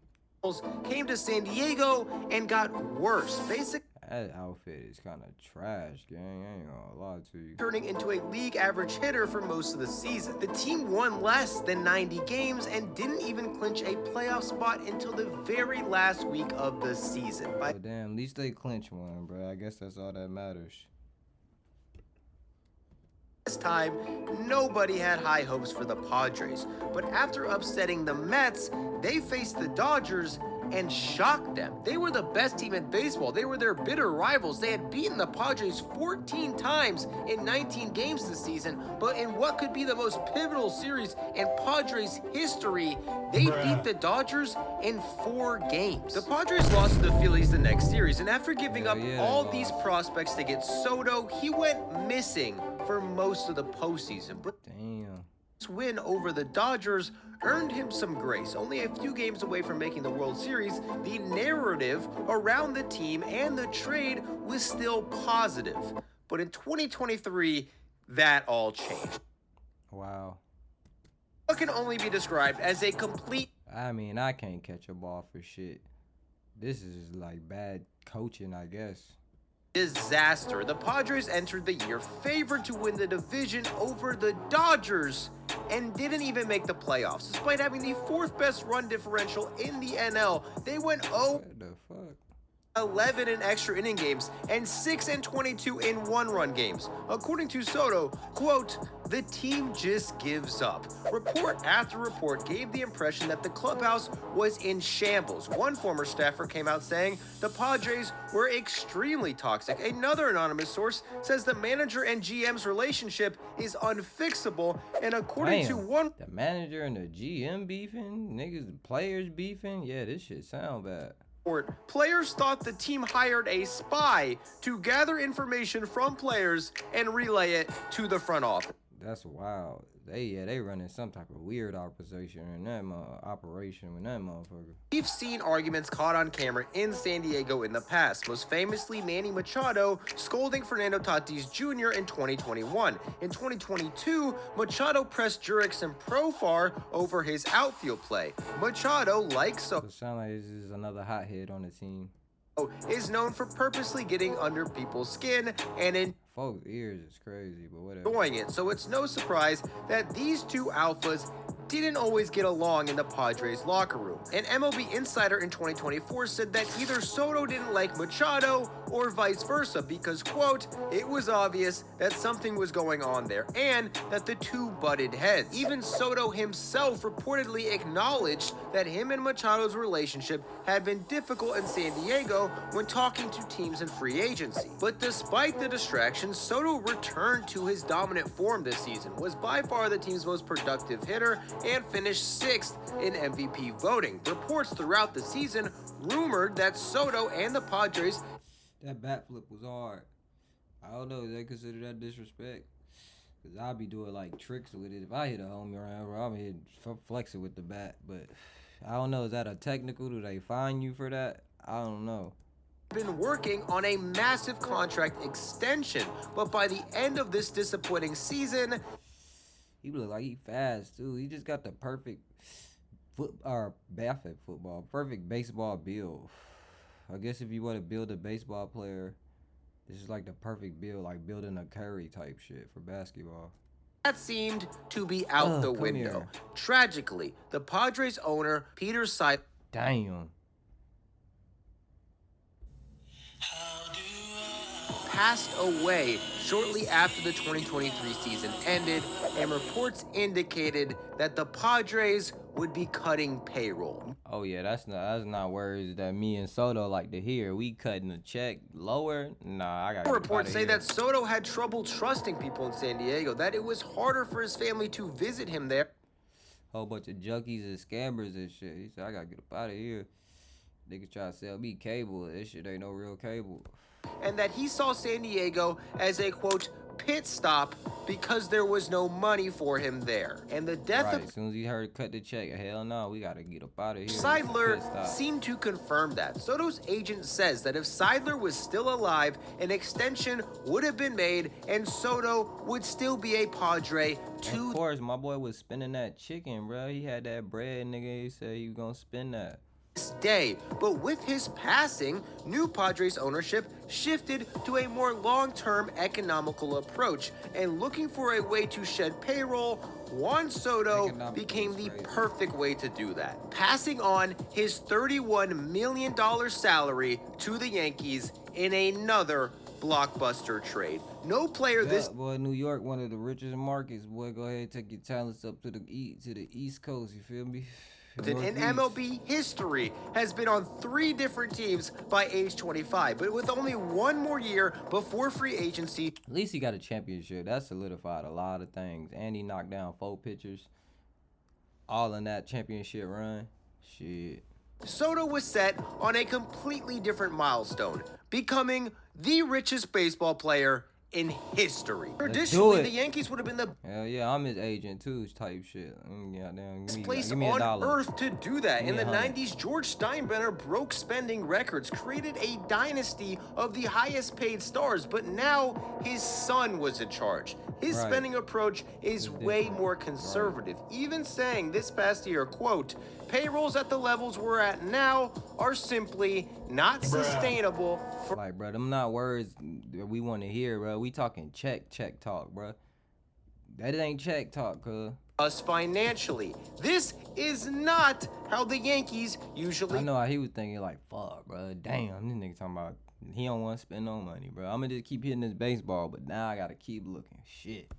came to San Diego and got worse, basically That outfit is kind of trash, gang. I ain't gonna lie to you. turning into a league average hitter for most of the season. The team won less than 90 games and didn't even clinch a playoff spot until the very last week of the season. By But damn, at least they clinch one, bro. I guess that's all that matters. this time, nobody had high hopes for the Padres. But after upsetting the Mets, they faced the Dodgers and shocked them. They were the best team in baseball. They were their bitter rivals. They had beaten the Padres 14 times in 19 games this season, but in what could be the most pivotal series in Padres history, they beat the Dodgers in 4 games. The Padres lost to the Phillies the next series, and after giving up all these prospects to get Soto, he went missing for most of the postseason. But Damn. this win over the Dodgers earned him some grace. Only a few games away from making the World Series, the narrative around the team and the trade was still positive. But in 2023, that all changed. Wow. What can only be described as a complete I mean, I can't catch a ball for shit. This is like bad coaching, I guess. disaster. The Padres entered the year favored to win the division over the Dodgers and didn't even make the playoffs. Despite having the 4th best run differential in the NL, they went 0-11 What the fuck? in extra inning games and 6-22 in 1-run games. According to Soto, quote, "The team just gives up." Report after report gave the impression that the clubhouse was in shambles. One former staffer came out saying the Padres were extremely toxic. Another anonymous source says the manager and GM's relationship is unfixable, and according to Damn. one The manager and the GM beefing, niggas, the players beefing. Yeah, this shit sound bad. report, players thought the team hired a spy to gather information from players and relay it to the front office. That's wild. They running some type of weird operation in that operation with that motherfucker. We've seen arguments caught on camera in San Diego in the past, most famously Manny Machado scolding Fernando Tatis Jr. in 2021. In 2022, Machado pressed Jurickson Profar over his outfield play. Machado, like So it sound like this is another hothead on the team. is known for purposely getting under people's skin and Folks' ears is crazy, but whatever. enjoying it, so it's no surprise that these two alphas didn't always get along in the Padres locker room. An MLB insider in 2024 said that either Soto didn't like Machado or vice versa because, quote, it was obvious that something was going on there and that the two butted heads. Even Soto himself reportedly acknowledged that him and Machado's relationship had been difficult in San Diego when talking to teams in free agency. But despite the distractions, Soto returned to his dominant form this season, was by far the team's most productive hitter, and finished 6th in MVP voting. Reports throughout the season rumored that Soto and the Padres... That bat flip was hard. I don't know, they consider that disrespect? Because I'll be doing like tricks with it. If I hit a homie around, I'm here flexing with the bat. But I don't know, is that a technical? Do they fine you for that? I don't know. Been working on a massive contract extension, but by the end of this disappointing season, he look like he fast too. He just got the perfect perfect baseball build. I guess if you want to build a baseball player, this is like the perfect build, like building a Curry type shit for basketball. That seemed to be out the window. Here. Tragically, the Padres owner, Peter Seidler, Damn. passed away shortly after the 2023 season ended, and reports indicated that the Padres would be cutting payroll. Oh yeah, that's not words that me and Soto like to hear. We cutting the check lower? Nah, I got Reports say that Soto had trouble trusting people in San Diego, that it was harder for his family to visit him there. Whole bunch of junkies and scammers and shit. He said, I gotta get up out of here. Niggas try to sell me cable. This shit ain't no real cable. And that he saw San Diego as a, quote, pit stop because there was no money for him there. And the death of... As soon as he heard cut the check, hell no, we gotta get up out of here. Seidler seemed to confirm that. Soto's agent says that if Seidler was still alive, an extension would have been made and Soto would still be a Padre to... Of course, my boy was spending that chicken, bro. He had that bread, nigga. He said he was gonna spend that. Day, but with his passing, new Padres ownership shifted to a more long-term economical approach, and looking for a way to shed payroll, Juan Soto became the perfect way to do that, passing on his $31 million salary to the Yankees in another blockbuster trade. No player this... Boy, New York, one of the richest markets. Boy, go ahead and take your talents up to the East Coast, you feel me? In MLB history has been on 3 different teams by age 25, but with only 1 more year before free agency. At least he got a championship. That solidified a lot of things. And he knocked down 4 pitchers. All in that championship run. Shit. Soto was set on a completely different milestone, becoming the richest baseball player in history. Traditionally, the Yankees would have been the hell yeah, I'm his agent too, type shit. best place on earth to do that. In the 90s, George Steinbrenner broke spending records, created a dynasty of the highest paid stars, but now his son was in charge. His spending approach is way more conservative, even saying this past year, quote, payrolls at the levels we're at now are simply not sustainable for... Like, bro, them not words that we want to hear, bro. We talking check talk, bro. That ain't check talk, cuz. Us financially. This is not how the Yankees usually... I know how he was thinking, like, fuck, bro. Damn, this nigga talking about he don't want to spend no money, bro. I'm gonna just keep hitting this baseball, but now I gotta keep looking. Shit.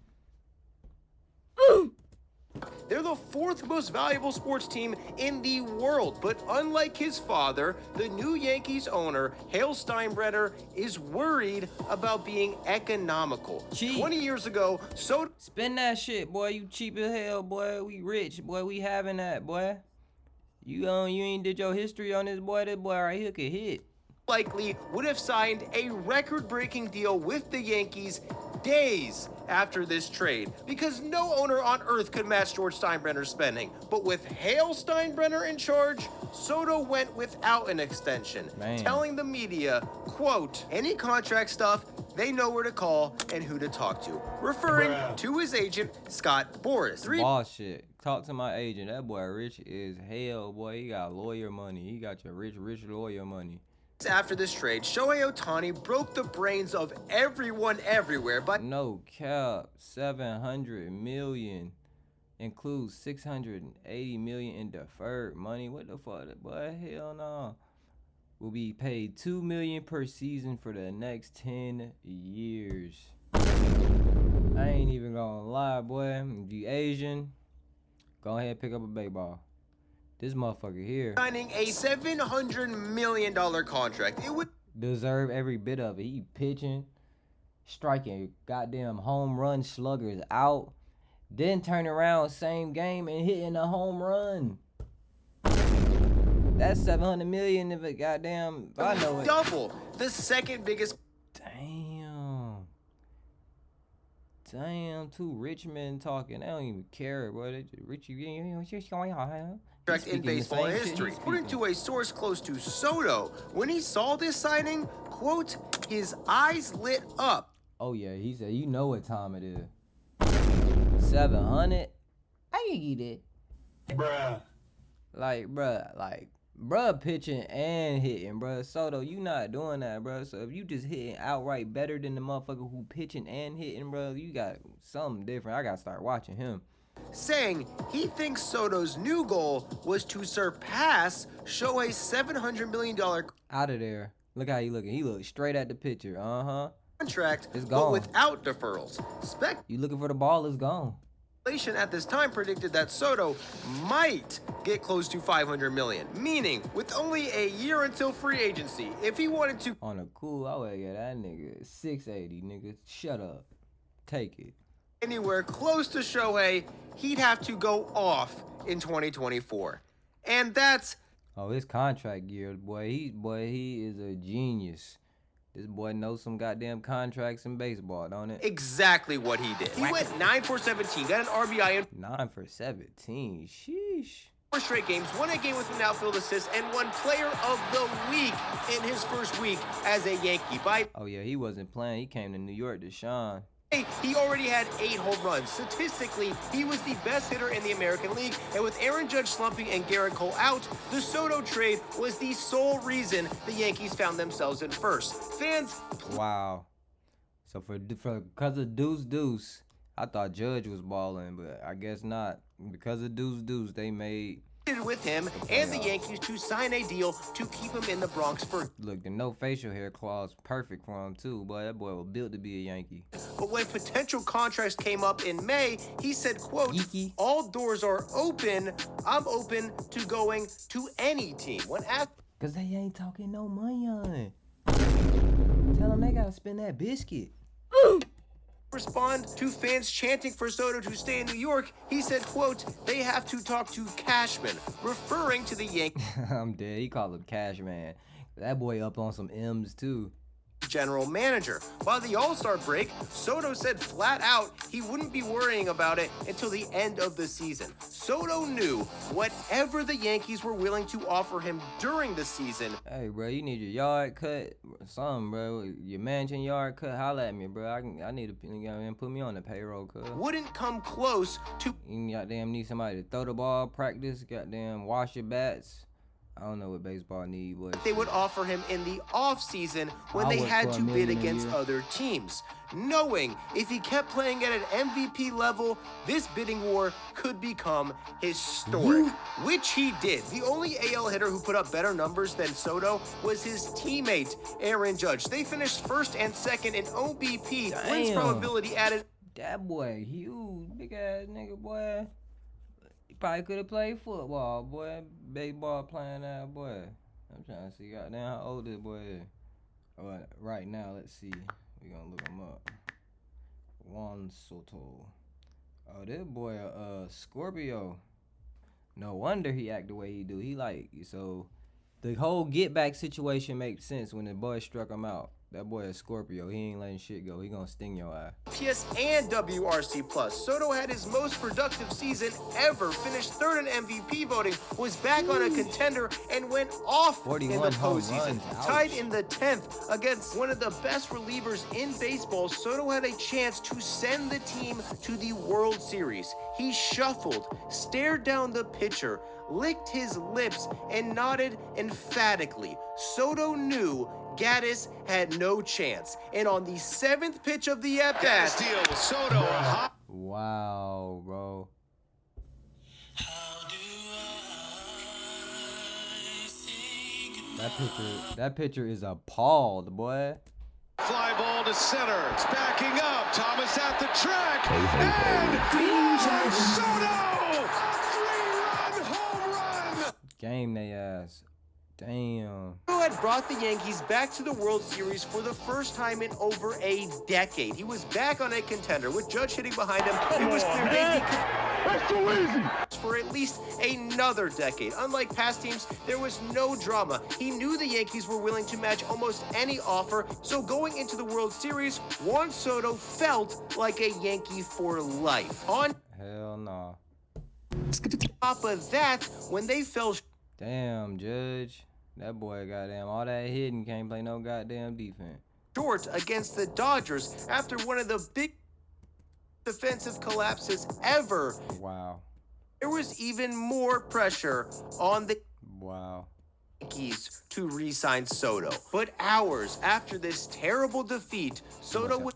They're the 4th most valuable sports team in the world, but unlike his father, the new Yankees owner, Hale Steinbrenner, is worried about being economical. Cheap. 20 years ago, Soto... Spend that shit, boy. You cheap as hell, boy. We rich, boy. We having that, boy. You ain't did your history on this boy. This boy right here could hit. Likely would have signed a record-breaking deal with the Yankees days after this trade, because no owner on earth could match George Steinbrenner's spending. But with Hale Steinbrenner in charge, Soto went without an extension, telling the media, quote, any contract stuff, they know where to call and who to talk to, referring to his agent, Scott Boras. Boss shit. Talk to my agent. That boy rich as hell, boy. He got lawyer money. He got your rich lawyer money. After this trade, Shohei Ohtani broke the brains of everyone everywhere, but no cap, 700 million includes 680 million in deferred money. What the fuck, boy? Hell no. will be paid $2 million per season for the next 10 years. I ain't even gonna lie, boy. If you Asian, go ahead and pick up a baseball. This motherfucker here signing a $700 million contract. It would deserve every bit of it. He pitching, striking goddamn home run sluggers out, then turn around same game and hitting a home run. That's $700 million if it goddamn, if I know it. double the second biggest Damn, two rich men talking. They don't even care, bro. They just rich. contract in baseball history. According to a source close to Soto, when he saw this signing, quote, his eyes lit up. Oh yeah, he said, you know what time it is. 700. I can get it. Bruh. Like, bruh pitching and hitting, bruh. Soto, you not doing that, bruh. So if you just hitting outright better than the motherfucker who pitching and hitting, bruh, you got something different. I gotta start watching him. Saying he thinks Soto's new goal was to surpass Shohei's $700 million Out of there. Look how he looking. He look straight at the pitcher. contract, It's but gone. without deferrals. You looking for the ball, it's gone. Speculation at this time predicted that Soto might get close to $500 million, meaning with only a year until free agency, if he wanted to On a cool, I would get that nigga 680, nigga. Shut up. Take it. anywhere close to Shohei, he'd have to go off in 2024. And that's Oh, his contract year, boy. He is a genius. This boy knows some goddamn contracts in baseball, don't it? exactly what he did. He went 9 for 17, got an RBI in 9 for 17. Sheesh. 4 straight games, won a game with an outfield assist, and won Player of the Week in his first week as a Yankee. By Oh yeah, he wasn't playing. He came to New York to shine. May, he already had 8 home runs. Statistically, he was the best hitter in the American League, and with Aaron Judge slumping and Garrett Cole out, the Soto trade was the sole reason the Yankees found themselves in first. Fans Wow. So because of Deuce, I thought Judge was balling, but I guess not. Because of Deuce, they made. pleaded with him and the Yankees to sign a deal to keep him in the Bronx for. Look, the no facial hair clause perfect for him too. Boy, that boy was built to be a Yankee. But when potential contracts came up in May, he said, quote, Geeky. all doors are open. I'm open to going to any team. When asked Cause they ain't talking no money on it. Tell them they gotta spend that biscuit. respond to fans chanting for Soto to stay in New York, he said, quote, they have to talk to Cashman, referring to the Yankees I'm dead. He called him Cash Man. That boy up on some M's too. general manager. By the All-Star break, Soto said flat out he wouldn't be worrying about it until the end of the season. Soto knew whatever the Yankees were willing to offer him during the season Hey, bro, you need your yard cut, something, bro. Your mansion yard cut. Holla at me, bro. I need to put me on the payroll, cuz. wouldn't come close to You goddamn need somebody to throw the ball, practice, goddamn wash your bats. I don't know what baseball need, but they would offer him in the offseason when I they would had for to $1 bid million a against year. other teams, knowing if he kept playing at an MVP level, this bidding war could become historic, which he did. The only AL hitter who put up better numbers than Soto was his teammate, Aaron Judge. They finished first and second in OBP, wins Damn. probability added that boy, huge, big ass nigga, boy. He probably could have played football, boy. Baseball playing that, boy. I'm trying to see, goddamn, how old this boy is. Oh, right now, let's see. We gonna look him up. Juan Soto. Oh, this boy, Scorpio. No wonder he act the way he do. He like, so the whole get back situation makes sense when the boy struck him out. That boy is Scorpio. He ain't letting shit go. He gonna sting your eye. PS and WRC+. Soto had his most productive season ever, finished third in MVP voting, was back on a contender, and went off in 41 the home postseason. runs. Ouch. Tied in the 10th against one of the best relievers in baseball, Soto had a chance to send the team to the World Series. He shuffled, stared down the pitcher, licked his lips, and nodded emphatically. Soto knew Gaddis had no chance, and on the 7th pitch of the at-bat, deal with Soto. Wow, bro. That picture is appalled, boy. Fly ball to center. It's backing up. Thomas at the track. And Soto! Three-run home run! Game they ass. Damn. Soto had brought the Yankees back to the World Series for the first time in over a decade. He was back on a contender with Judge hitting behind him. It was clear That's too easy. for at least another decade. Unlike past teams, there was no drama. He knew the Yankees were willing to match almost any offer, so going into the World Series, Juan Soto felt like a Yankee for life. On Hell no. top of that, when they fell Damn, Judge. That boy goddamn all that hitting, can't play no goddamn defense. short against the Dodgers after one of the big defensive collapses ever, Wow. there was even more pressure on the Wow. Yankees to re-sign Soto. But hours after this terrible defeat, Soto was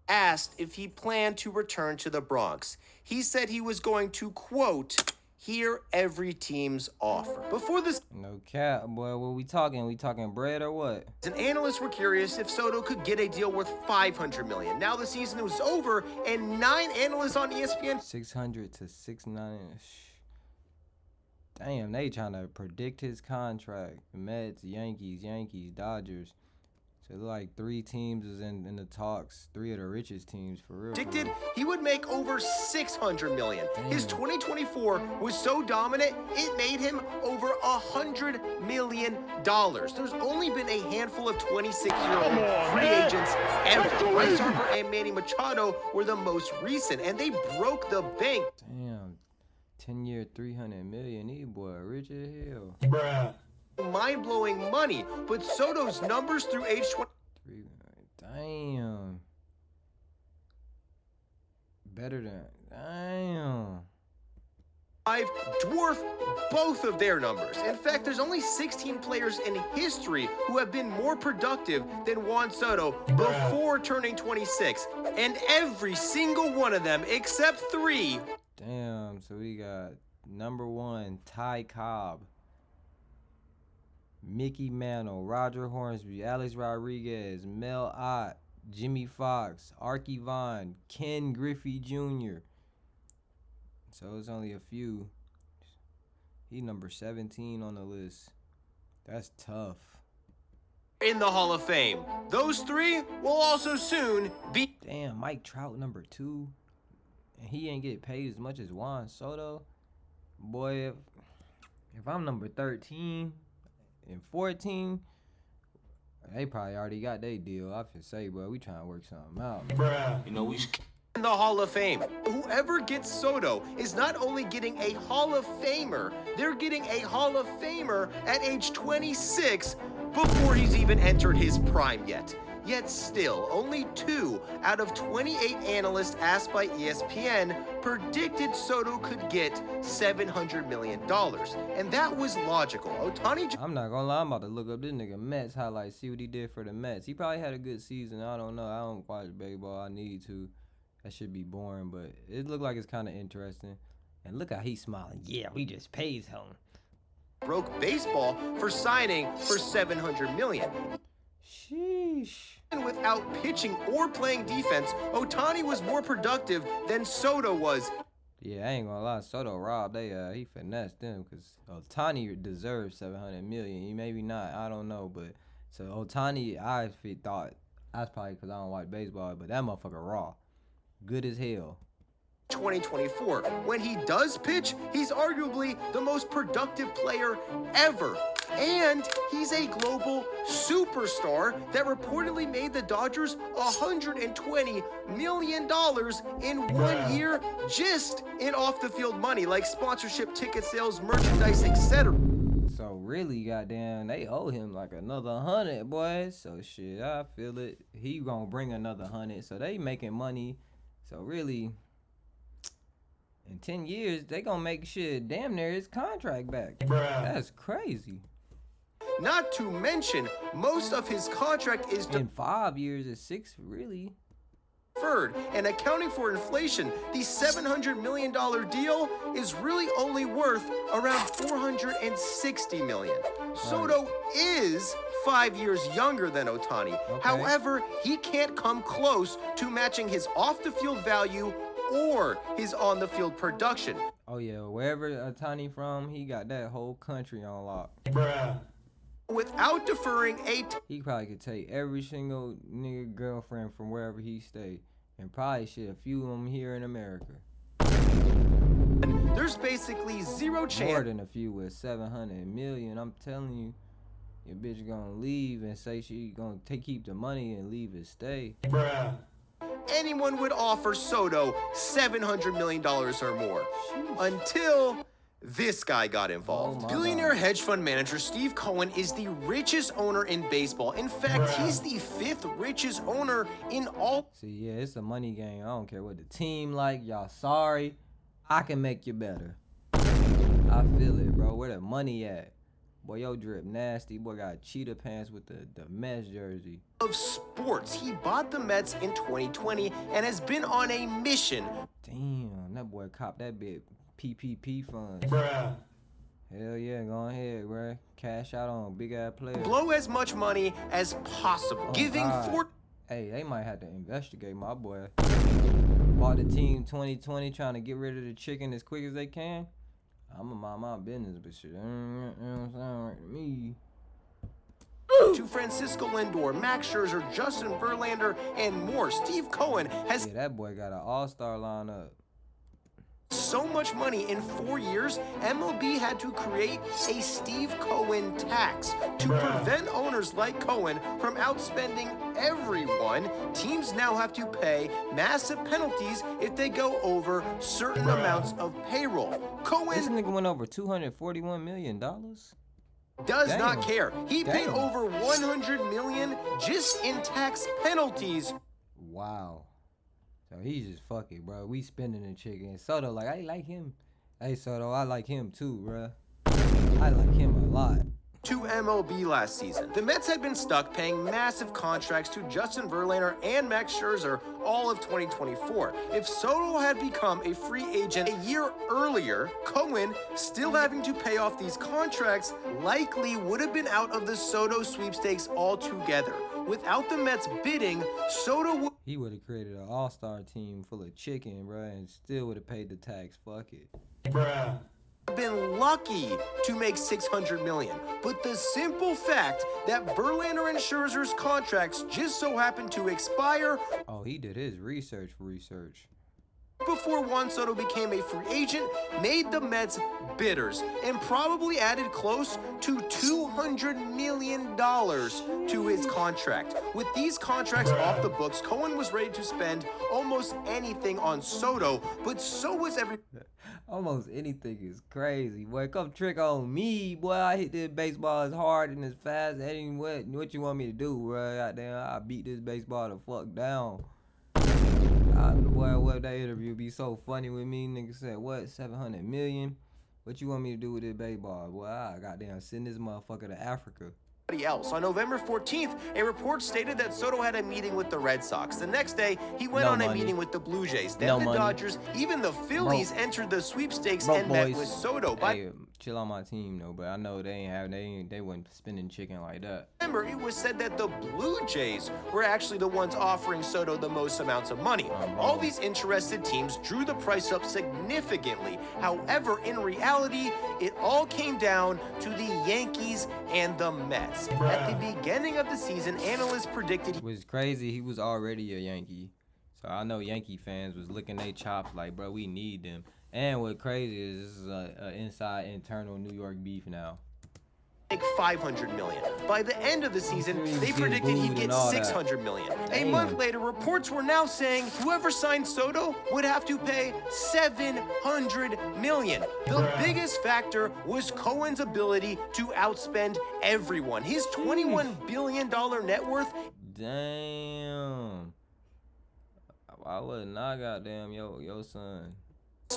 asked if he planned to return to the Bronx. He said he was going to, quote, hear every team's offer. Before this, No cap, boy. What we talking? We talking bread or what? an analysts were curious if Soto could get a deal worth $500 million. Now the season was over, and 9 analysts on ESPN 600 to 690. Damn, they trying to predict his contract. The Mets, Yankees, Dodgers. So it look like 3 teams is in the talks. 3 of the richest teams for real. predicted he would make over $600 million. His 2024 was so dominant, it made him over $100 million. There's only been a handful of 26-year-old free agents ever. Bryce Harper and Manny Machado were the most recent, and they broke the bank. Damn. 10-year, $300 million. These boy rich as hell. Bruh. Mind-blowing money, but Soto's numbers through age 20. Damn. Better than. Damn. Dwarf both of their numbers. In fact, there's only 16 players in history who have been more productive than Juan Soto before turning 26. And every single one of them, except 3, Damn. So we got number 1, Ty Cobb. Mickey Mantle, Roger Hornsby, Alex Rodriguez, Mel Ott, Jimmy Fox, Archie Vaughn, Ken Griffey Jr. So it's only a few. He number 17 on the list. That's tough. in the Hall of Fame. Those 3 will also soon be. Damn, Mike Trout number 2. And he ain't get paid as much as Juan Soto. Boy, if I'm number 13 and 14, they probably already got their deal. I should say, boy, we trying to work something out. Bruh. You know, we in the Hall of Fame. Whoever gets Soto is not only getting a Hall of Famer, they're getting a Hall of Famer at age 26 before he's even entered his prime yet. Yet still, only 2 out of 28 analysts asked by ESPN predicted Soto could get $700 million. And that was logical. I'm not gonna lie, I'm about to look up this nigga Mets highlights, see what he did for the Mets. He probably had a good season. I don't know. I don't watch baseball. I need to. That should be boring, but it looked like it's kind of interesting. And look how he's smiling. Yeah, we just paid him. broke baseball for signing for $700 million. Sheesh. And without pitching or playing defense, Ohtani was more productive than Soto was. Yeah, I ain't gonna lie. Soto robbed. He finessed them because Ohtani deserves $700 million. He maybe not. I don't know, but so Ohtani, I thought that's probably because I don't watch baseball, but that motherfucker raw, good as hell. 2024. When he does pitch, he's arguably the most productive player ever. And he's a global superstar that reportedly made the Dodgers $120 million in 1 year just in off-the-field money, like sponsorship, ticket sales, merchandise, etc. So really, goddamn, they owe him like another 100, boy. So shit, I feel it. He gonna bring another 100. So they making money. So really, in 10 years, they gonna make shit damn near his contract back. Bruh. That's crazy. Not to mention, most of his contract is In 5 years, it's 6, really. deferred, and accounting for inflation, the $700 million deal is really only worth around $460 million. Soto is 5 years younger than Ohtani. However, he can't come close to matching his off-the-field value or his on-the-field production. Oh yeah, wherever Ohtani from, he got that whole country on lock. Without deferring he probably could take every single nigga girlfriend from wherever he stayed and probably shit a few of them here in America. There's basically zero chance. More than a few with 700 million. I'm telling you, your bitch gonna leave and say she gonna keep the money and leave and stay. Anyone would offer Soto $700 million or more. Until this guy got involved. Billionaire hedge fund manager Steve Cohen is the richest owner in baseball. In fact, he's the 5th richest owner in all. See, yeah, it's a money game. I don't care what the team like. Y'all sorry. I can make you better. I feel it, bro. Where the money at? Boy, yo drip nasty. Boy got cheetah pants with the Mets jersey. Of sports. He bought the Mets in 2020 and has been on a mission. Damn, that boy copped that bit PPP funds. Hell yeah, go ahead, bruh. Cash out on big ass players. Blow as much money as possible. Giving God. Hey, they might have to investigate my boy. Bought the team 2020 trying to get rid of the chicken as quick as they can. I'ma mind my business, but shit, don't sound right to me. To Francisco Lindor, Max Scherzer, Justin Verlander, and more. Steve Cohen has that boy got an all-star lineup. So much money in 4 years, MLB had to create a Steve Cohen tax to prevent owners like Cohen from outspending everyone. Teams now have to pay massive penalties if they go over certain amounts of payroll. This nigga went over $241 million. Does not care. He paid over $100 million just in tax penalties. Wow. So he's just fuck it, bro. We spending the chicken. Soto, like, I like him. Hey, Soto, I like him too, bro. I like him a lot. To MLB last season. The Mets had been stuck paying massive contracts to Justin Verlander and Max Scherzer all of 2024. If Soto had become a free agent a year earlier, Cohen, still having to pay off these contracts, likely would have been out of the Soto sweepstakes altogether. Without the Mets bidding, Soto he would have created an all-star team full of chicken, bro, and still would have paid the tax. Fuck it. Been lucky to make $600 million, but the simple fact that Verlander and Scherzer's contracts just so happened to expire. Oh, he did his research Before Juan Soto became a free agent, made the Mets bidders and probably added close to $200 million to his contract. With these contracts off the books, Cohen was ready to spend almost anything on Soto, but so was every. Almost anything is crazy, boy. Come trick on me, boy. I hit this baseball as hard and as fast as anyone. What you want me to do, bro? Goddamn, I beat this baseball the fuck down. Boy, what that interview be so funny with me. Nigga said, what, 700 million? What you want me to do with this baseball? Boy, I goddamn send this motherfucker to Africa. Else. On November 14th, a report stated that Soto had a meeting with the Red Sox. The next day, he went on a meeting with the Blue Jays. Then the Dodgers, even the Phillies entered the sweepstakes and met with Soto. Hey, chill on my team though, but I know they wasn't spending chicken like that. Remember, it was said that the Blue Jays were actually the ones offering Soto the most amounts of money. All these interested teams drew the price up significantly. However, in reality, it all came down to the Yankees and the Mets. At the beginning of the season, analysts predicted it was crazy. He was already a Yankee. So I know Yankee fans was licking their chops like, bro, we need them. And what crazy is this is a internal New York beef now. Make $500 million. By the end of the season, they predicted he'd get $600 million. A month later, reports were now saying whoever signed Soto would have to pay $700 million. The biggest factor was Cohen's ability to outspend everyone. His $21 billion net worth. Damn. Why wouldn't I goddamn your son?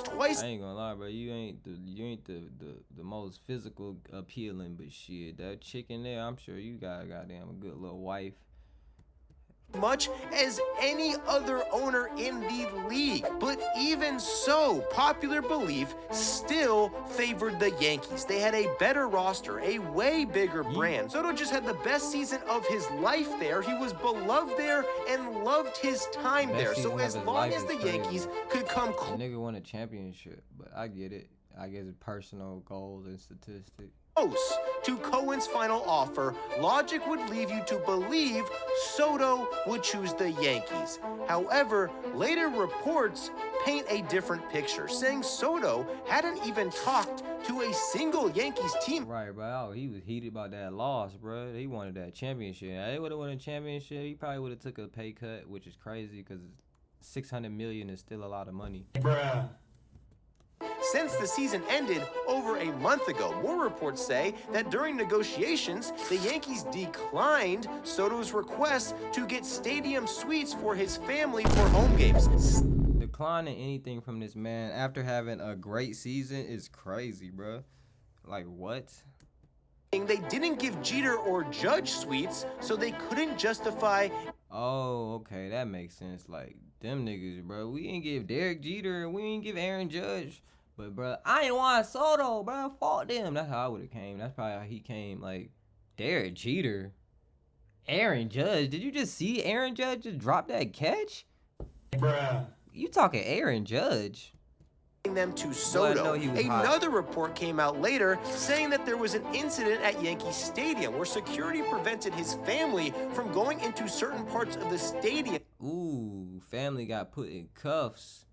Twice. I ain't gonna lie, bro. You ain't the most physical appealing, but shit, that chicken there, I'm sure you got a goddamn good little wife. much as any other owner in the league. But even so, popular belief still favored the Yankees. They had a better roster, a way bigger brand. Soto just had the best season of his life there. He was beloved there and loved his time there. So as long as the Yankees could come the nigga won a championship, but I get it. I guess personal goals and statistics. Close to Cohen's final offer, logic would leave you to believe Soto would choose the Yankees. However, later reports paint a different picture, saying Soto hadn't even talked to a single Yankees team. Right, bro. He was heated about that loss, bro. He wanted that championship. They would have won a championship. He probably would have took a pay cut, which is crazy because $600 million is still a lot of money. Bruh. Since the season ended over a month ago, more reports say that during negotiations, the Yankees declined Soto's request to get stadium suites for his family for home games. Declining anything from this man after having a great season is crazy, bro. Like, what? They didn't give Jeter or Judge suites, so they couldn't justify. Oh, okay, that makes sense. Like, them niggas, bro. We didn't give Derek Jeter and we didn't give Aaron Judge. But, bro, I ain't want Soto, bro. Fuck them. That's how I would have came. That's probably how he came. Like, Derek Jeter, Aaron Judge. Did you just see Aaron Judge just drop that catch? Bruh. You talking Aaron Judge? Them to Soto. Another report came out later saying that there was an incident at Yankee Stadium where security prevented his family from going into certain parts of the stadium. Ooh, family got put in cuffs.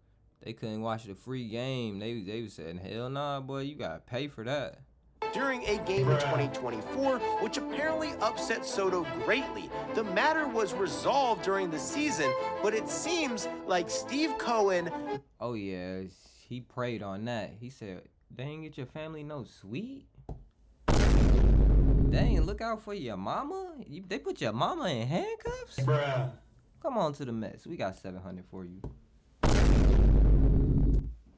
They couldn't watch the free game. They was saying, hell nah, boy, you gotta pay for that. During a game in 2024, which apparently upset Soto greatly. The matter was resolved during the season, but it seems like Steve Cohen. Oh yeah, he prayed on that. He said, they ain't get your family no suite? Dang, look out for your mama? They put your mama in handcuffs? Bruh. Come on to the Mets. We got 700 for you.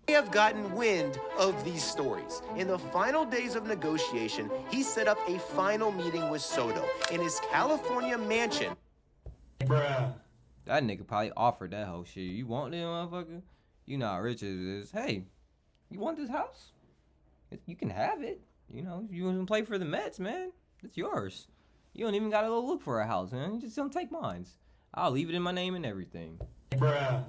We have gotten wind of these stories. In the final days of negotiation, he set up a final meeting with Soto in his California mansion. Bruh. That nigga probably offered that whole shit. You want this motherfucker? You know how rich it is. Hey, you want this house? You can have it. You know, if you want to play for the Mets, man, it's yours. You don't even gotta go look for a house, man. You just don't take mines. I'll leave it in my name and everything. Bruh.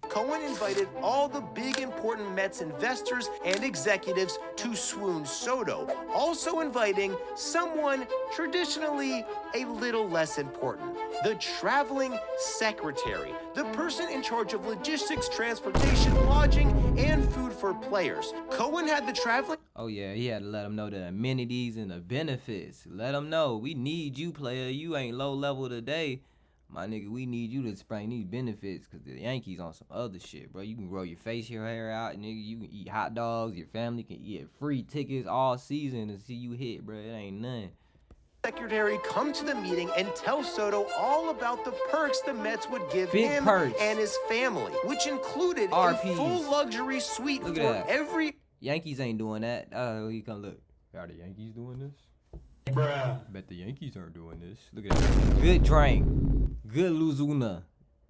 Cohen invited all the big important Mets investors and executives to swoon Soto, also inviting someone traditionally a little less important, the traveling secretary, the person in charge of logistics, transportation, lodging, and food for players. Cohen had the traveling. Oh yeah, he had to let them know the amenities and the benefits. Let them know, we need you, player. You ain't low level today. My nigga, we need you to explain these benefits because the Yankees on some other shit, bro. You can grow your facial hair out, nigga. You can eat hot dogs. Your family can eat free tickets all season to see you hit, bro. It ain't none. Secretary come to the meeting and tell Soto all about the perks the Mets would give Big him perks. and his family, which included RPs. a full luxury suite Look for at that. every. Yankees ain't doing that. He come look. Are the Yankees doing this? Bruh. Bet the Yankees aren't doing this. Look at that. Good drink. Good Luzuna.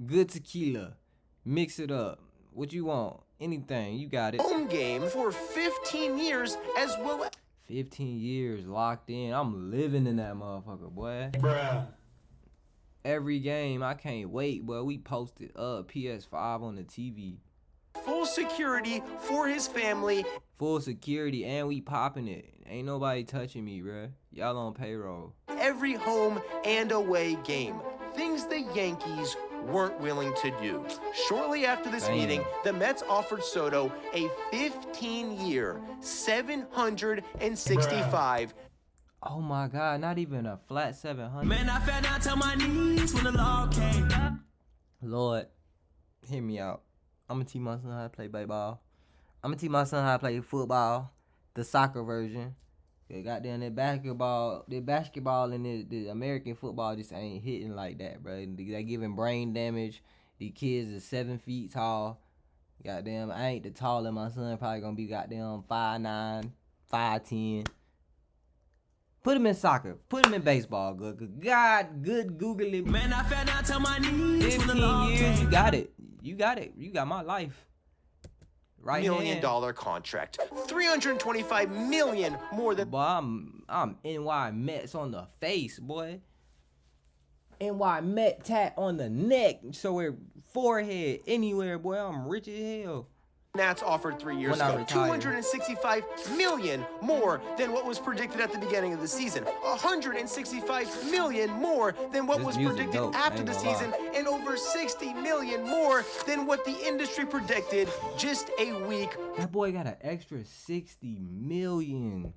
Good tequila. Mix it up. What you want? Anything. You got it. Home game for 15 years as well as 15 years locked in. I'm living in that motherfucker, boy. Bruh. Every game. I can't wait, boy. We posted up PS5 on the TV. full security for his family. Full security and we popping it. Ain't nobody touching me, bruh. Y'all on payroll. Every home and away game. Things the Yankees weren't willing to do. Shortly after this meeting, the Mets offered Soto a 15-year, $765. Oh my God, not even a flat 700. Man, I fell down to my knees when the law came. Lord, hear me out. I'm gonna teach my son how to play baseball. I'm gonna teach my son how to play football, the soccer version. They goddamn that basketball and the American football just ain't hitting like that, bro. They giving brain damage. These kids are 7 feet tall. Goddamn, I ain't the taller. My son probably gonna be goddamn 5'9", 5'10". Put him in soccer. Put him in baseball. Good googly. Man, I fell down to my knees. 15 years, you got it. You got it. You got my life. Right $1 million hand. contract. $325 million more than Boy, I'm NY Mets on the face, boy. NY Met tat on the neck, somewhere forehead, anywhere, boy. I'm rich as hell. Nats offered 3 years When I ago. retire. $265 million more than what was predicted at the beginning of the season. $165 million more than what This was music predicted dope, after ain't the gonna season, and over $60 million more than what the industry predicted just a week. That boy got an extra 60 million.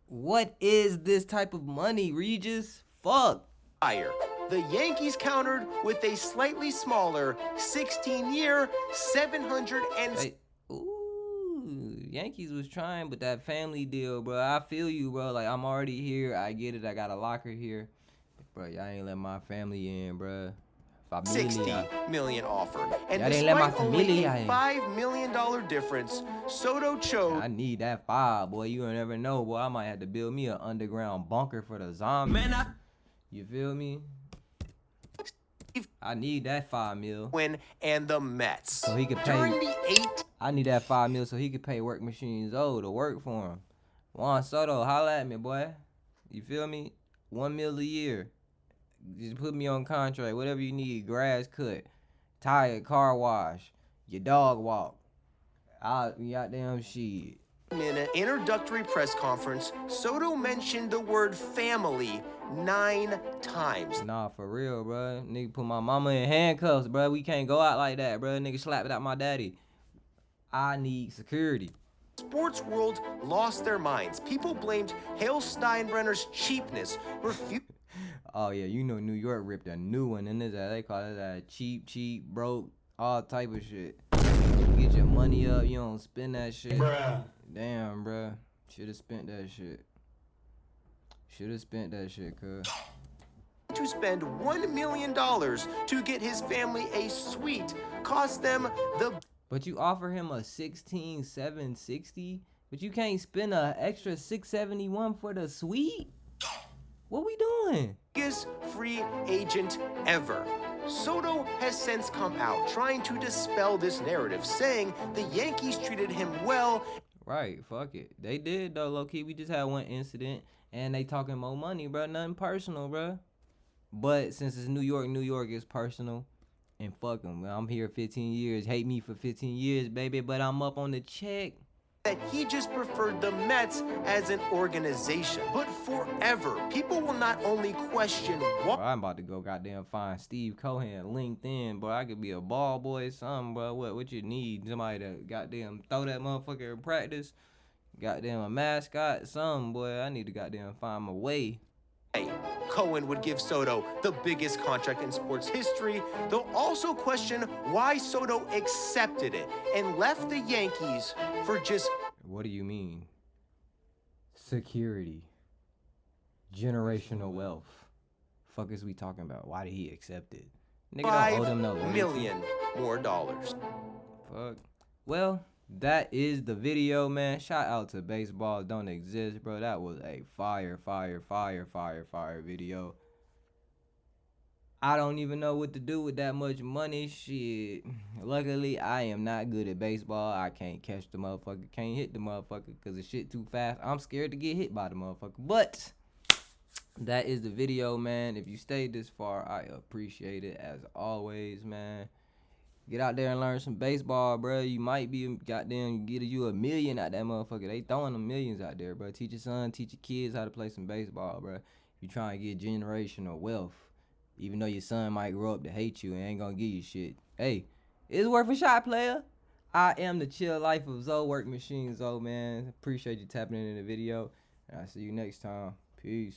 What is this type of money, Regis? Fuck. Higher. The Yankees countered with a slightly smaller 16-year, Hey, ooh, Yankees was trying, but that family deal, bro. I feel you, bro. Like, I'm already here. I get it. I got a locker here. Bro, y'all ain't let my family in, bro. $60 million offer. And Y'all didn't let my despite only familia a in. $5 million difference, Soto chose I need that 5, boy. You don't never know, boy. I might have to build me an underground bunker for the zombies. Man, You feel me? I need that 5 mil. win and the Mets. So he could pay. During the I need that 5 mil so he could pay Work MachineZo to work for him. Juan Soto, holla at me, boy. You feel me? 1 mil a year. Just put me on contract. Whatever you need. Grass cut, tire, car wash, your dog walk. Goddamn shit. In an introductory press conference, Soto mentioned the word family 9 times. Nah, for real, bro. Nigga put my mama in handcuffs, bro. We can't go out like that, bro. Nigga slapped out my daddy. I need security. Sports world lost their minds. People blamed Hale Steinbrenner's cheapness, Oh yeah, you know New York ripped a new one in this. They call it cheap, broke, all type of shit. Get your money up, you don't spend that shit. Bruh. Damn, bruh. Should've spent that shit. Cuz. to spend $1 million to get his family a suite cost them the But you offer him a 16,760, but you can't spend an extra 671 for the suite? What we doing? biggest free agent ever. Soto has since come out trying to dispel this narrative, saying the Yankees treated him well. Right, fuck it. They did though, low key. We just had one incident and they talking more money, bro. Nothing personal, bro. But since it's New York is personal. And fuck them. I'm here 15 years. Hate me for 15 years, baby. But I'm up on the check. That he just preferred the Mets as an organization. But forever, people will not only question Bro, I'm about to go goddamn find Steve Cohen, LinkedIn, bro. I could be a ball boy or something, bro. What you need? Somebody to goddamn throw that motherfucker in practice. Goddamn a mascot, something, boy. I need to goddamn find my way. Cohen would give Soto the biggest contract in sports history. They'll also question why Soto accepted it and left the Yankees for just... What do you mean? Security. Generational wealth. Fuck is we talking about? Why did he accept it? Nigga don't owe them no $5 loyalty. million more dollars. Fuck. Well, that is the video, man. Shout out to Baseball Don't Exist, bro. That was a fire video. I don't even know what to do with that much money. Shit. Luckily, I am not good at baseball. I can't catch the motherfucker. Can't hit the motherfucker because the shit too fast. I'm scared to get hit by the motherfucker. But that is the video, man. If you stayed this far, I appreciate it as always, man. Get out there and learn some baseball, bro. You might be goddamn get you $1 million out that motherfucker. They throwing them millions out there, bro. Teach your son, teach your kids how to play some baseball, bro. If you trying to get generational wealth, even though your son might grow up to hate you and ain't gonna give you shit. Hey, it's worth a shot, player. I am the chill life of Zo, Work MachineZo, man. Appreciate you tapping into the video. And I'll see you next time. Peace.